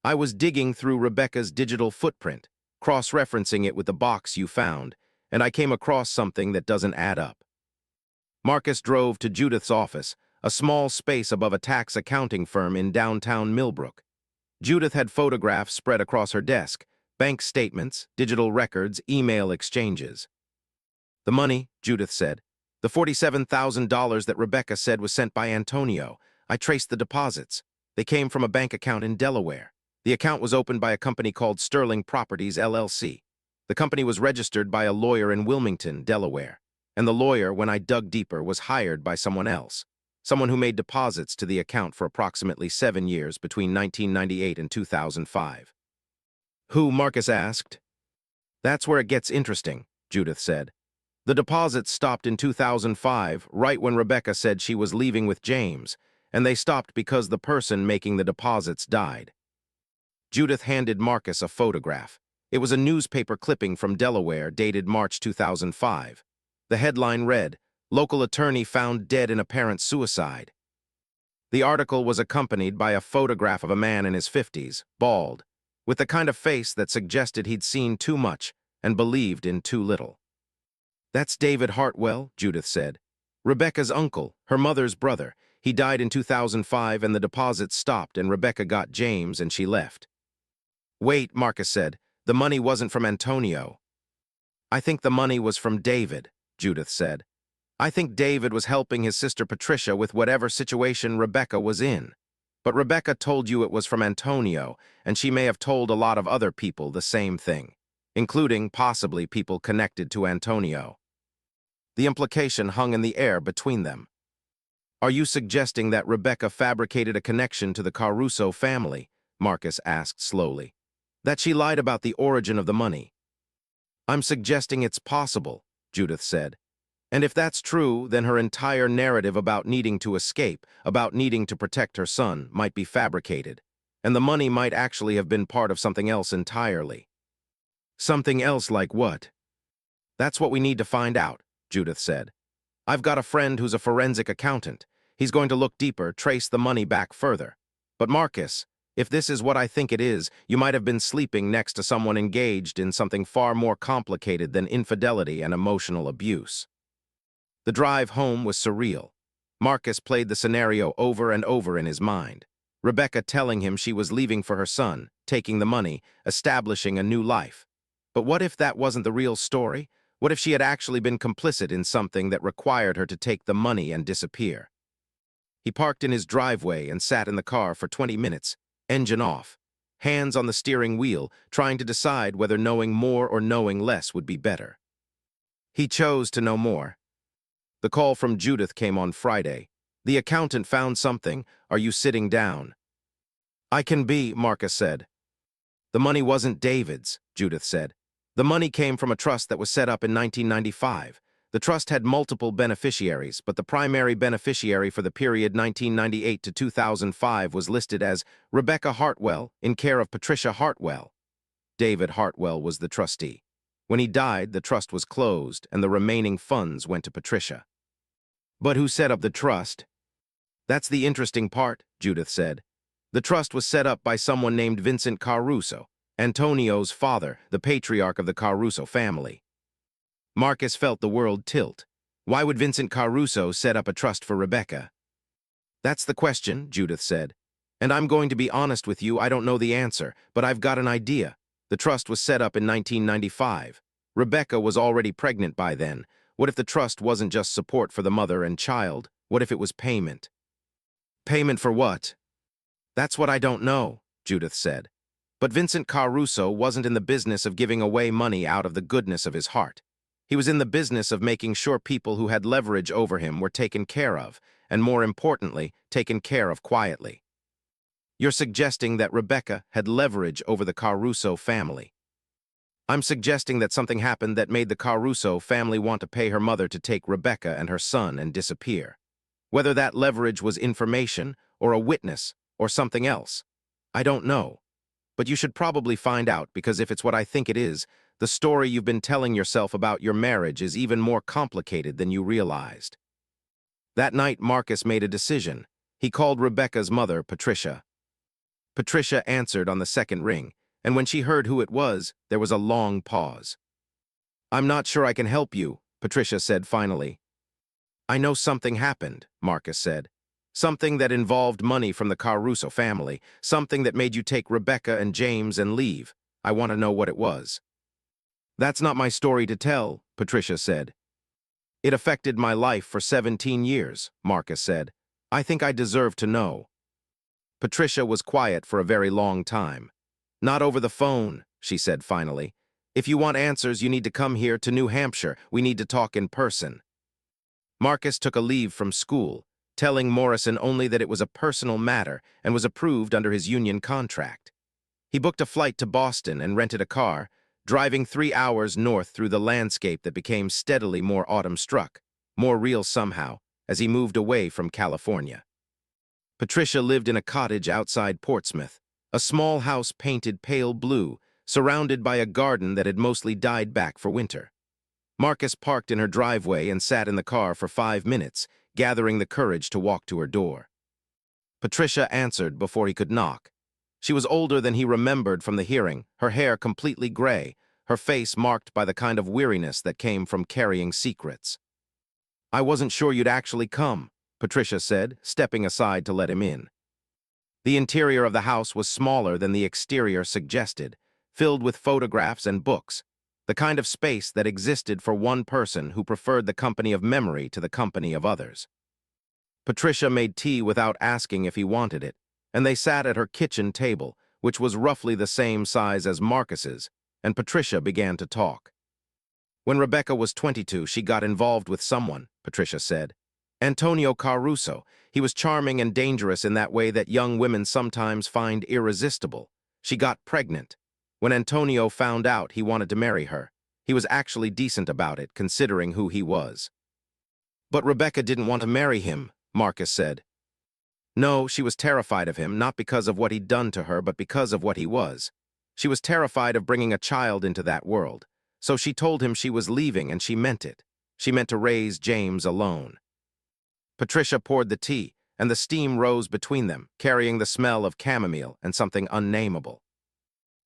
I was digging through Rebecca's digital footprint, cross-referencing it with the box you found, and I came across something that doesn't add up." Marcus drove to Judith's office, a small space above a tax accounting firm in downtown Millbrook. Judith had photographs spread across her desk, bank statements, digital records, email exchanges. "The money," Judith said. "The $47,000 that Rebecca said was sent by Antonio. I traced the deposits. They came from a bank account in Delaware. The account was opened by a company called Sterling Properties, LLC. The company was registered by a lawyer in Wilmington, Delaware. And the lawyer, when I dug deeper, was hired by someone else. Someone who made deposits to the account for approximately 7 years between 1998 and 2005. "Who?" Marcus asked. "That's where it gets interesting," Judith said. "The deposits stopped in 2005, right when Rebecca said she was leaving with James, and they stopped because the person making the deposits died." Judith handed Marcus a photograph. It was a newspaper clipping from Delaware dated March 2005. The headline read, "Local attorney found dead in apparent suicide." The article was accompanied by a photograph of a man in his 50s, bald, with the kind of face that suggested he'd seen too much and believed in too little. "That's David Hartwell," Judith said. "Rebecca's uncle, her mother's brother. He died in 2005 and the deposits stopped and Rebecca got James and she left." "Wait," Marcus said. "The money wasn't from Antonio." "I think the money was from David," Judith said. "I think David was helping his sister Patricia with whatever situation Rebecca was in. But Rebecca told you it was from Antonio, and she may have told a lot of other people the same thing, including possibly people connected to Antonio." The implication hung in the air between them. "Are you suggesting that Rebecca fabricated a connection to the Caruso family?" Marcus asked slowly. "That she lied about the origin of the money?" "I'm suggesting it's possible," Judith said. "And if that's true, then her entire narrative about needing to escape, about needing to protect her son, might be fabricated. And the money might actually have been part of something else entirely." "Something else like what?" "That's what we need to find out," Judith said. "I've got a friend who's a forensic accountant. He's going to look deeper, trace the money back further. But Marcus, if this is what I think it is, you might have been sleeping next to someone engaged in something far more complicated than infidelity and emotional abuse." The drive home was surreal. Marcus played the scenario over and over in his mind. Rebecca telling him she was leaving for her son, taking the money, establishing a new life. But what if that wasn't the real story? What if she had actually been complicit in something that required her to take the money and disappear? He parked in his driveway and sat in the car for 20 minutes, engine off, hands on the steering wheel, trying to decide whether knowing more or knowing less would be better. He chose to know more. The call from Judith came on Friday. "The accountant found something. Are you sitting down?" "I can be," Marcus said. "The money wasn't David's," Judith said. "The money came from a trust that was set up in 1995. The trust had multiple beneficiaries, but the primary beneficiary for the period 1998 to 2005 was listed as Rebecca Hartwell, in care of Patricia Hartwell. David Hartwell was the trustee. When he died, the trust was closed, and the remaining funds went to Patricia." "But who set up the trust?" "That's the interesting part," Judith said. "The trust was set up by someone named Vincent Caruso, Antonio's father, the patriarch of the Caruso family." Marcus felt the world tilt. Why would Vincent Caruso set up a trust for Rebecca? "That's the question," Judith said. "And I'm going to be honest with you, I don't know the answer, but I've got an idea. The trust was set up in 1995. Rebecca was already pregnant by then. What if the trust wasn't just support for the mother and child? What if it was payment? Payment for what? That's what I don't know, Judith said. But Vincent Caruso wasn't in the business of giving away money out of the goodness of his heart. He was in the business of making sure people who had leverage over him were taken care of, and more importantly, taken care of quietly. You're suggesting that Rebecca had leverage over the Caruso family. I'm suggesting that something happened that made the Caruso family want to pay her mother to take Rebecca and her son and disappear. Whether that leverage was information, or a witness, or something else, I don't know. But you should probably find out, because if it's what I think it is, the story you've been telling yourself about your marriage is even more complicated than you realized. That night, Marcus made a decision. He called Rebecca's mother, Patricia. Patricia answered on the second ring, and when she heard who it was, there was a long pause. I'm not sure I can help you, Patricia said finally. I know something happened, Marcus said. Something that involved money from the Caruso family, something that made you take Rebecca and James and leave. I want to know what it was. That's not my story to tell, Patricia said. It affected my life for 17 years, Marcus said. I think I deserve to know. Patricia was quiet for a very long time. Not over the phone, she said finally. If you want answers, you need to come here to New Hampshire. We need to talk in person. Marcus took a leave from school, telling Morrison only that it was a personal matter and was approved under his union contract. He booked a flight to Boston and rented a car, driving 3 hours north through the landscape that became steadily more autumn-struck, more real somehow, as he moved away from California. Patricia lived in a cottage outside Portsmouth, a small house painted pale blue, surrounded by a garden that had mostly died back for winter. Marcus parked in her driveway and sat in the car for 5 minutes, gathering the courage to walk to her door. Patricia answered before he could knock. She was older than he remembered from the hearing, her hair completely gray, her face marked by the kind of weariness that came from carrying secrets. I wasn't sure you'd actually come, Patricia said, stepping aside to let him in. The interior of the house was smaller than the exterior suggested, filled with photographs and books, the kind of space that existed for one person who preferred the company of memory to the company of others. Patricia made tea without asking if he wanted it, and they sat at her kitchen table, which was roughly the same size as Marcus's, and Patricia began to talk. When Rebecca was 22, she got involved with someone, Patricia said. Antonio Caruso. He was charming and dangerous in that way that young women sometimes find irresistible. She got pregnant. When Antonio found out, he wanted to marry her. He was actually decent about it, considering who he was. But Rebecca didn't want to marry him, Marcus said. No, she was terrified of him, not because of what he'd done to her, but because of what he was. She was terrified of bringing a child into that world. So she told him she was leaving, and she meant it. She meant to raise James alone. Patricia poured the tea, and the steam rose between them, carrying the smell of chamomile and something unnameable.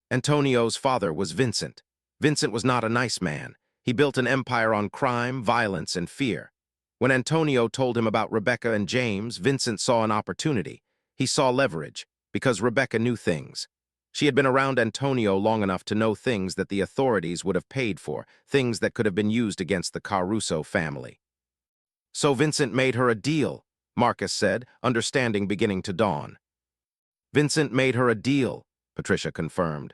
Antonio's father was Vincent. Vincent was not a nice man. He built an empire on crime, violence, and fear. When Antonio told him about Rebecca and James, Vincent saw an opportunity. He saw leverage, because Rebecca knew things. She had been around Antonio long enough to know things that the authorities would have paid for, things that could have been used against the Caruso family. So Vincent made her a deal, Marcus said, understanding beginning to dawn. Vincent made her a deal, Patricia confirmed.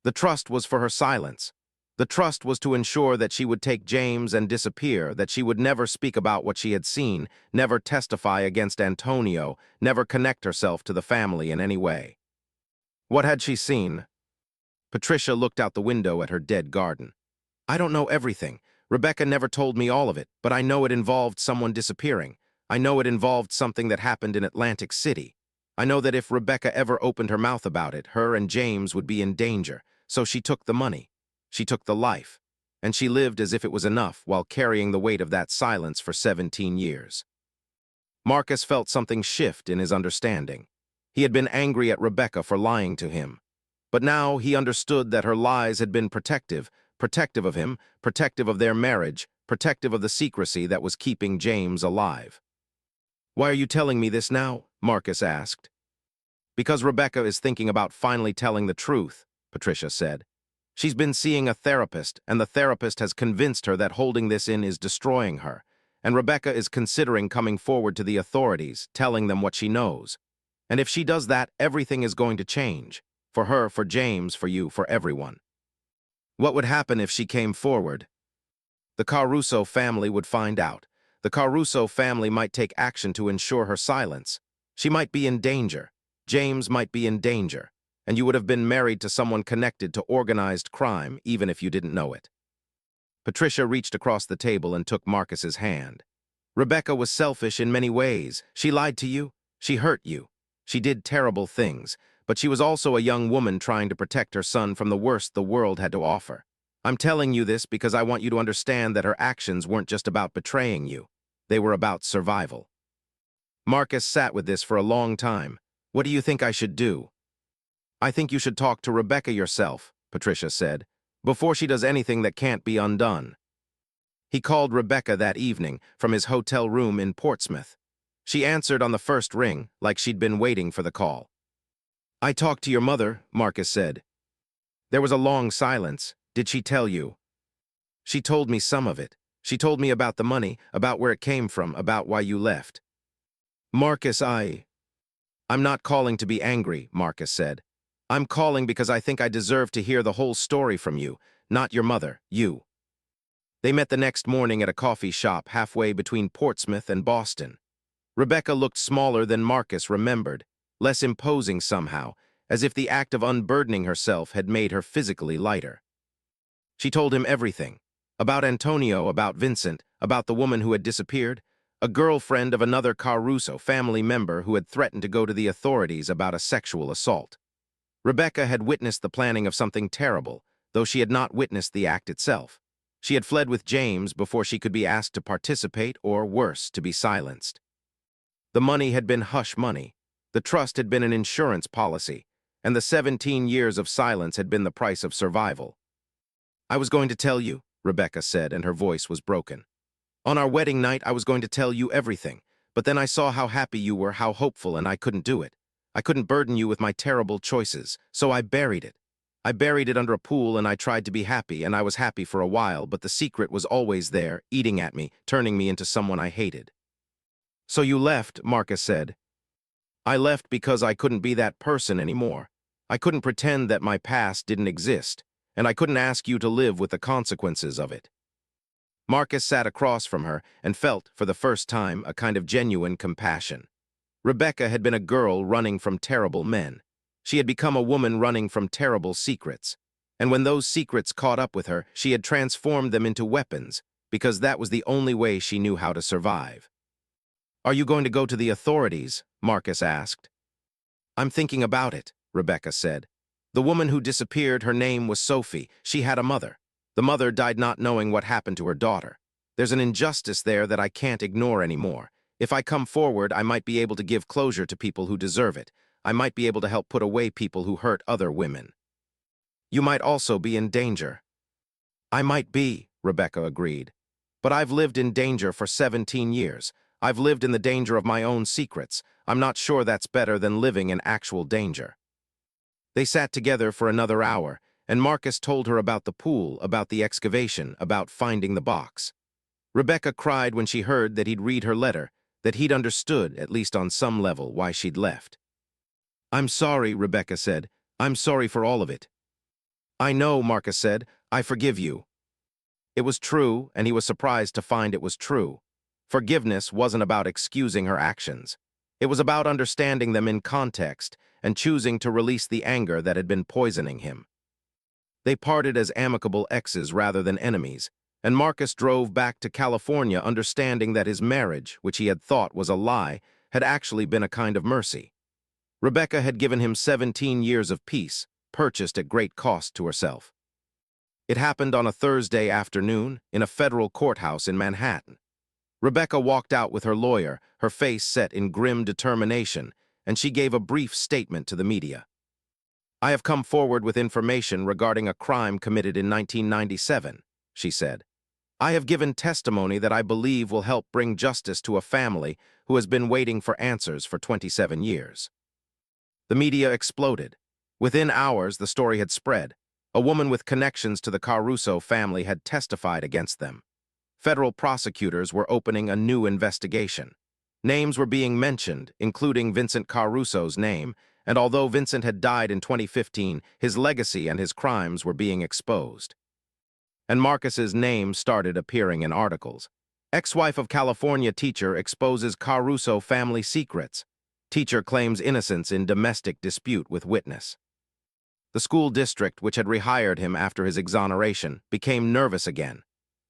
The trust was for her silence. The trust was to ensure that she would take James and disappear, that she would never speak about what she had seen, never testify against Antonio, never connect herself to the family in any way. What had she seen? Patricia looked out the window at her dead garden. I don't know everything. Rebecca never told me all of it, but I know it involved someone disappearing. I know it involved something that happened in Atlantic City. I know that if Rebecca ever opened her mouth about it, her and James would be in danger, so she took the money. She took the life, and she lived as if it was enough while carrying the weight of that silence for 17 years. Marcus felt something shift in his understanding. He had been angry at Rebecca for lying to him. But now he understood that her lies had been protective of him, protective of their marriage, protective of the secrecy that was keeping James alive. Why are you telling me this now? Marcus asked. Because Rebecca is thinking about finally telling the truth, Patricia said. She's been seeing a therapist, and the therapist has convinced her that holding this in is destroying her, and Rebecca is considering coming forward to the authorities, telling them what she knows. And if she does that, everything is going to change. For her, for James, for you, for everyone. What would happen if she came forward? The Caruso family would find out. The Caruso family might take action to ensure her silence. She might be in danger. James might be in danger. And you would have been married to someone connected to organized crime, even if you didn't know it. Patricia reached across the table and took Marcus's hand. Rebecca was selfish in many ways. She lied to you. She hurt you. She did terrible things, but she was also a young woman trying to protect her son from the worst the world had to offer. I'm telling you this because I want you to understand that her actions weren't just about betraying you. They were about survival. Marcus sat with this for a long time. What do you think I should do? I think you should talk to Rebecca yourself, Patricia said, before she does anything that can't be undone. He called Rebecca that evening from his hotel room in Portsmouth. She answered on the first ring, like she'd been waiting for the call. I talked to your mother, Marcus said. There was a long silence. Did she tell you? She told me some of it. She told me about the money, about where it came from, about why you left. Marcus, I'm not calling to be angry, Marcus said. I'm calling because I think I deserve to hear the whole story from you, not your mother, you. They met the next morning at a coffee shop halfway between Portsmouth and Boston. Rebecca looked smaller than Marcus remembered, less imposing somehow, as if the act of unburdening herself had made her physically lighter. She told him everything, about Antonio, about Vincent, about the woman who had disappeared, a girlfriend of another Caruso family member who had threatened to go to the authorities about a sexual assault. Rebecca had witnessed the planning of something terrible, though she had not witnessed the act itself. She had fled with James before she could be asked to participate or, worse, to be silenced. The money had been hush money. The trust had been an insurance policy, and the 17 years of silence had been the price of survival. I was going to tell you, Rebecca said, and her voice was broken. On our wedding night, I was going to tell you everything, but then I saw how happy you were, how hopeful, and I couldn't do it. I couldn't burden you with my terrible choices, so I buried it. I buried it under a pool and I tried to be happy, and I was happy for a while, but the secret was always there, eating at me, turning me into someone I hated. So you left, Marcus said. I left because I couldn't be that person anymore. I couldn't pretend that my past didn't exist, and I couldn't ask you to live with the consequences of it. Marcus sat across from her and felt, for the first time, a kind of genuine compassion. Rebecca had been a girl running from terrible men. She had become a woman running from terrible secrets. And when those secrets caught up with her, she had transformed them into weapons, because that was the only way she knew how to survive. Are you going to go to the authorities? Marcus asked. I'm thinking about it, Rebecca said. The woman who disappeared, her name was Sophie. She had a mother. The mother died not knowing what happened to her daughter. There's an injustice there that I can't ignore anymore. If I come forward, I might be able to give closure to people who deserve it. I might be able to help put away people who hurt other women. You might also be in danger. I might be, Rebecca agreed. But I've lived in danger for 17 years. I've lived in the danger of my own secrets. I'm not sure that's better than living in actual danger. They sat together for another hour, and Marcus told her about the pool, about the excavation, about finding the box. Rebecca cried when she heard that he'd read her letter, that he'd understood, at least on some level, why she'd left. I'm sorry, Rebecca said. I'm sorry for all of it. I know, Marcus said. I forgive you. It was true, and he was surprised to find it was true. Forgiveness wasn't about excusing her actions. It was about understanding them in context and choosing to release the anger that had been poisoning him. They parted as amicable exes rather than enemies, and Marcus drove back to California understanding that his marriage, which he had thought was a lie, had actually been a kind of mercy. Rebecca had given him 17 years of peace, purchased at great cost to herself. It happened on a Thursday afternoon in a federal courthouse in Manhattan. Rebecca walked out with her lawyer, her face set in grim determination, and she gave a brief statement to the media. I have come forward with information regarding a crime committed in 1997, she said. I have given testimony that I believe will help bring justice to a family who has been waiting for answers for 27 years. The media exploded. Within hours, the story had spread. A woman with connections to the Caruso family had testified against them. Federal prosecutors were opening a new investigation. Names were being mentioned, including Vincent Caruso's name, and although Vincent had died in 2015, his legacy and his crimes were being exposed. And Marcus's name started appearing in articles. Ex-wife of California teacher exposes Caruso family secrets. Teacher claims innocence in domestic dispute with witness. The school district, which had rehired him after his exoneration, became nervous again.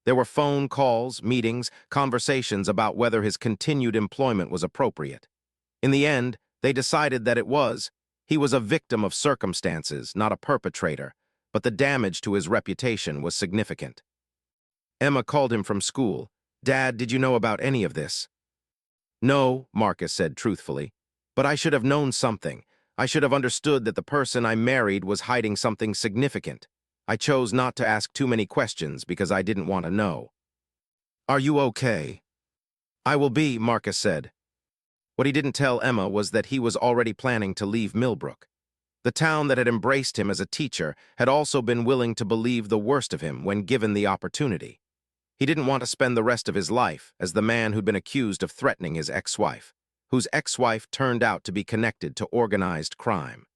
There were phone calls, meetings, conversations about whether his continued employment was appropriate. In the end, they decided that it was. He was a victim of circumstances, not a perpetrator, but the damage to his reputation was significant. Emma called him from school. "Dad, did you know about any of this?" "No," Marcus said truthfully, "but I should have known something. I should have understood that the person I married was hiding something significant. I chose not to ask too many questions because I didn't want to know." "Are you okay?" "I will be," Marcus said. What he didn't tell Emma was that he was already planning to leave Millbrook. The town that had embraced him as a teacher had also been willing to believe the worst of him when given the opportunity. He didn't want to spend the rest of his life as the man who'd been accused of threatening his ex-wife, whose ex-wife turned out to be connected to organized crime.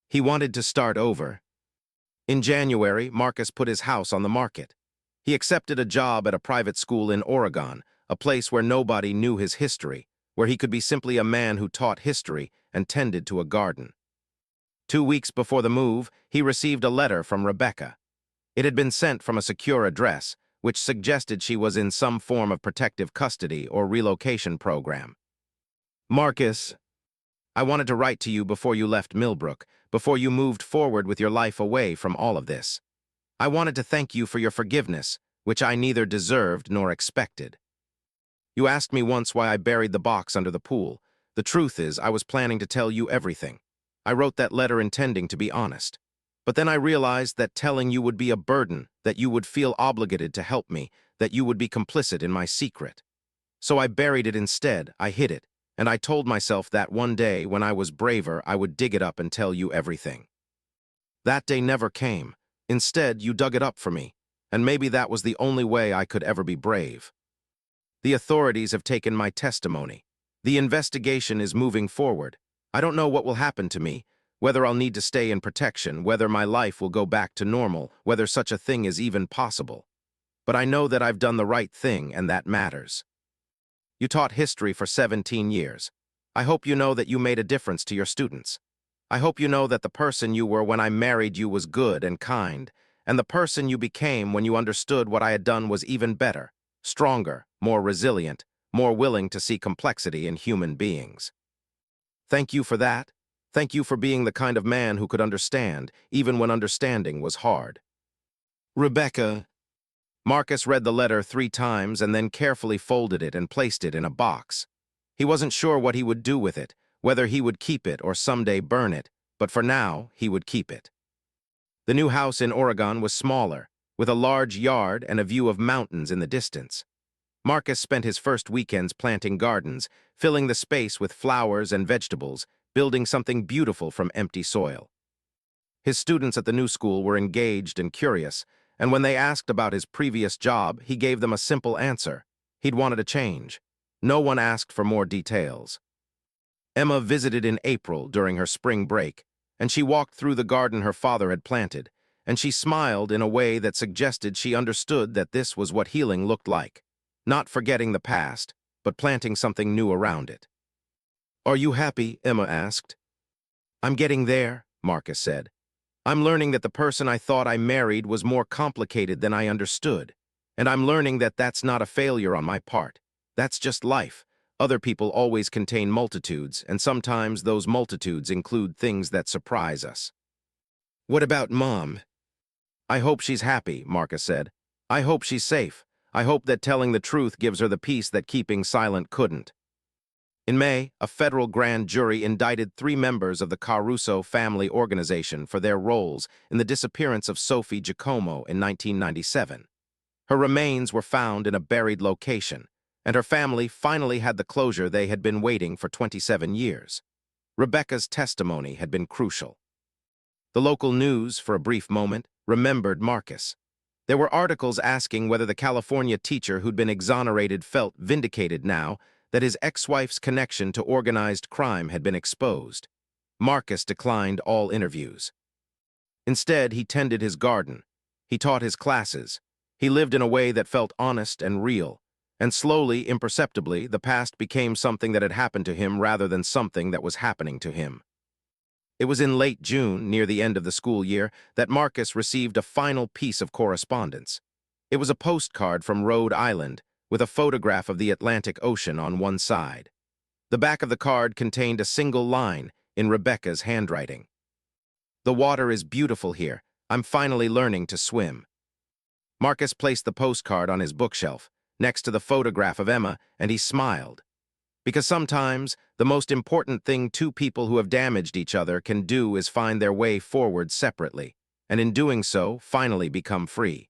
He wanted to start over. In January, Marcus put his house on the market. He accepted a job at a private school in Oregon, a place where nobody knew his history, where he could be simply a man who taught history and tended to a garden. 2 weeks before the move, he received a letter from Rebecca. It had been sent from a secure address, which suggested she was in some form of protective custody or relocation program. "Marcus, I wanted to write to you before you left Millbrook, before you moved forward with your life away from all of this. I wanted to thank you for your forgiveness, which I neither deserved nor expected. You asked me once why I buried the box under the pool. The truth is, I was planning to tell you everything. I wrote that letter intending to be honest. But then I realized that telling you would be a burden, that you would feel obligated to help me, that you would be complicit in my secret. So I buried it instead, I hid it, and I told myself that one day, when I was braver, I would dig it up and tell you everything. That day never came. Instead, you dug it up for me, and maybe that was the only way I could ever be brave. The authorities have taken my testimony. The investigation is moving forward. I don't know what will happen to me, whether I'll need to stay in protection, whether my life will go back to normal, whether such a thing is even possible. But I know that I've done the right thing, and that matters. You taught history for 17 years. I hope you know that you made a difference to your students. I hope you know that the person you were when I married you was good and kind, and the person you became when you understood what I had done was even better, stronger, more resilient, more willing to see complexity in human beings. Thank you for that. Thank you for being the kind of man who could understand, even when understanding was hard. Rebecca. Marcus read the letter 3 times and then carefully folded it and placed it in a box. He wasn't sure what he would do with it, whether he would keep it or someday burn it, but for now, he would keep it. The new house in Oregon was smaller, with a large yard and a view of mountains in the distance. Marcus spent his first weekends planting gardens, filling the space with flowers and vegetables, building something beautiful from empty soil. His students at the new school were engaged and curious, and when they asked about his previous job, he gave them a simple answer. He'd wanted a change. No one asked for more details. Emma visited in April during her spring break, and she walked through the garden her father had planted, and she smiled in a way that suggested she understood that this was what healing looked like. Not forgetting the past, but planting something new around it. "Are you happy?" Emma asked. "I'm getting there," Marcus said. "I'm learning that the person I thought I married was more complicated than I understood, and I'm learning that that's not a failure on my part. That's just life. Other people always contain multitudes, and sometimes those multitudes include things that surprise us." "What about Mom?" "I hope she's happy," Marcus said. "I hope she's safe. I hope that telling the truth gives her the peace that keeping silent couldn't." In May, a federal grand jury indicted 3 members of the Caruso family organization for their roles in the disappearance of Sophie Giacomo in 1997. Her remains were found in a buried location, and her family finally had the closure they had been waiting for 27 years. Rebecca's testimony had been crucial. The local news, for a brief moment, remembered Marcus. There were articles asking whether the California teacher who'd been exonerated felt vindicated now that his ex-wife's connection to organized crime had been exposed. Marcus declined all interviews. Instead, he tended his garden. He taught his classes. He lived in a way that felt honest and real. And slowly, imperceptibly, the past became something that had happened to him rather than something that was happening to him. It was in late June, near the end of the school year, that Marcus received a final piece of correspondence. It was a postcard from Rhode Island, with a photograph of the Atlantic Ocean on one side. The back of the card contained a single line in Rebecca's handwriting. "The water is beautiful here. I'm finally learning to swim." Marcus placed the postcard on his bookshelf, next to the photograph of Emma, and he smiled. Because sometimes, the most important thing two people who have damaged each other can do is find their way forward separately, and in doing so, finally become free.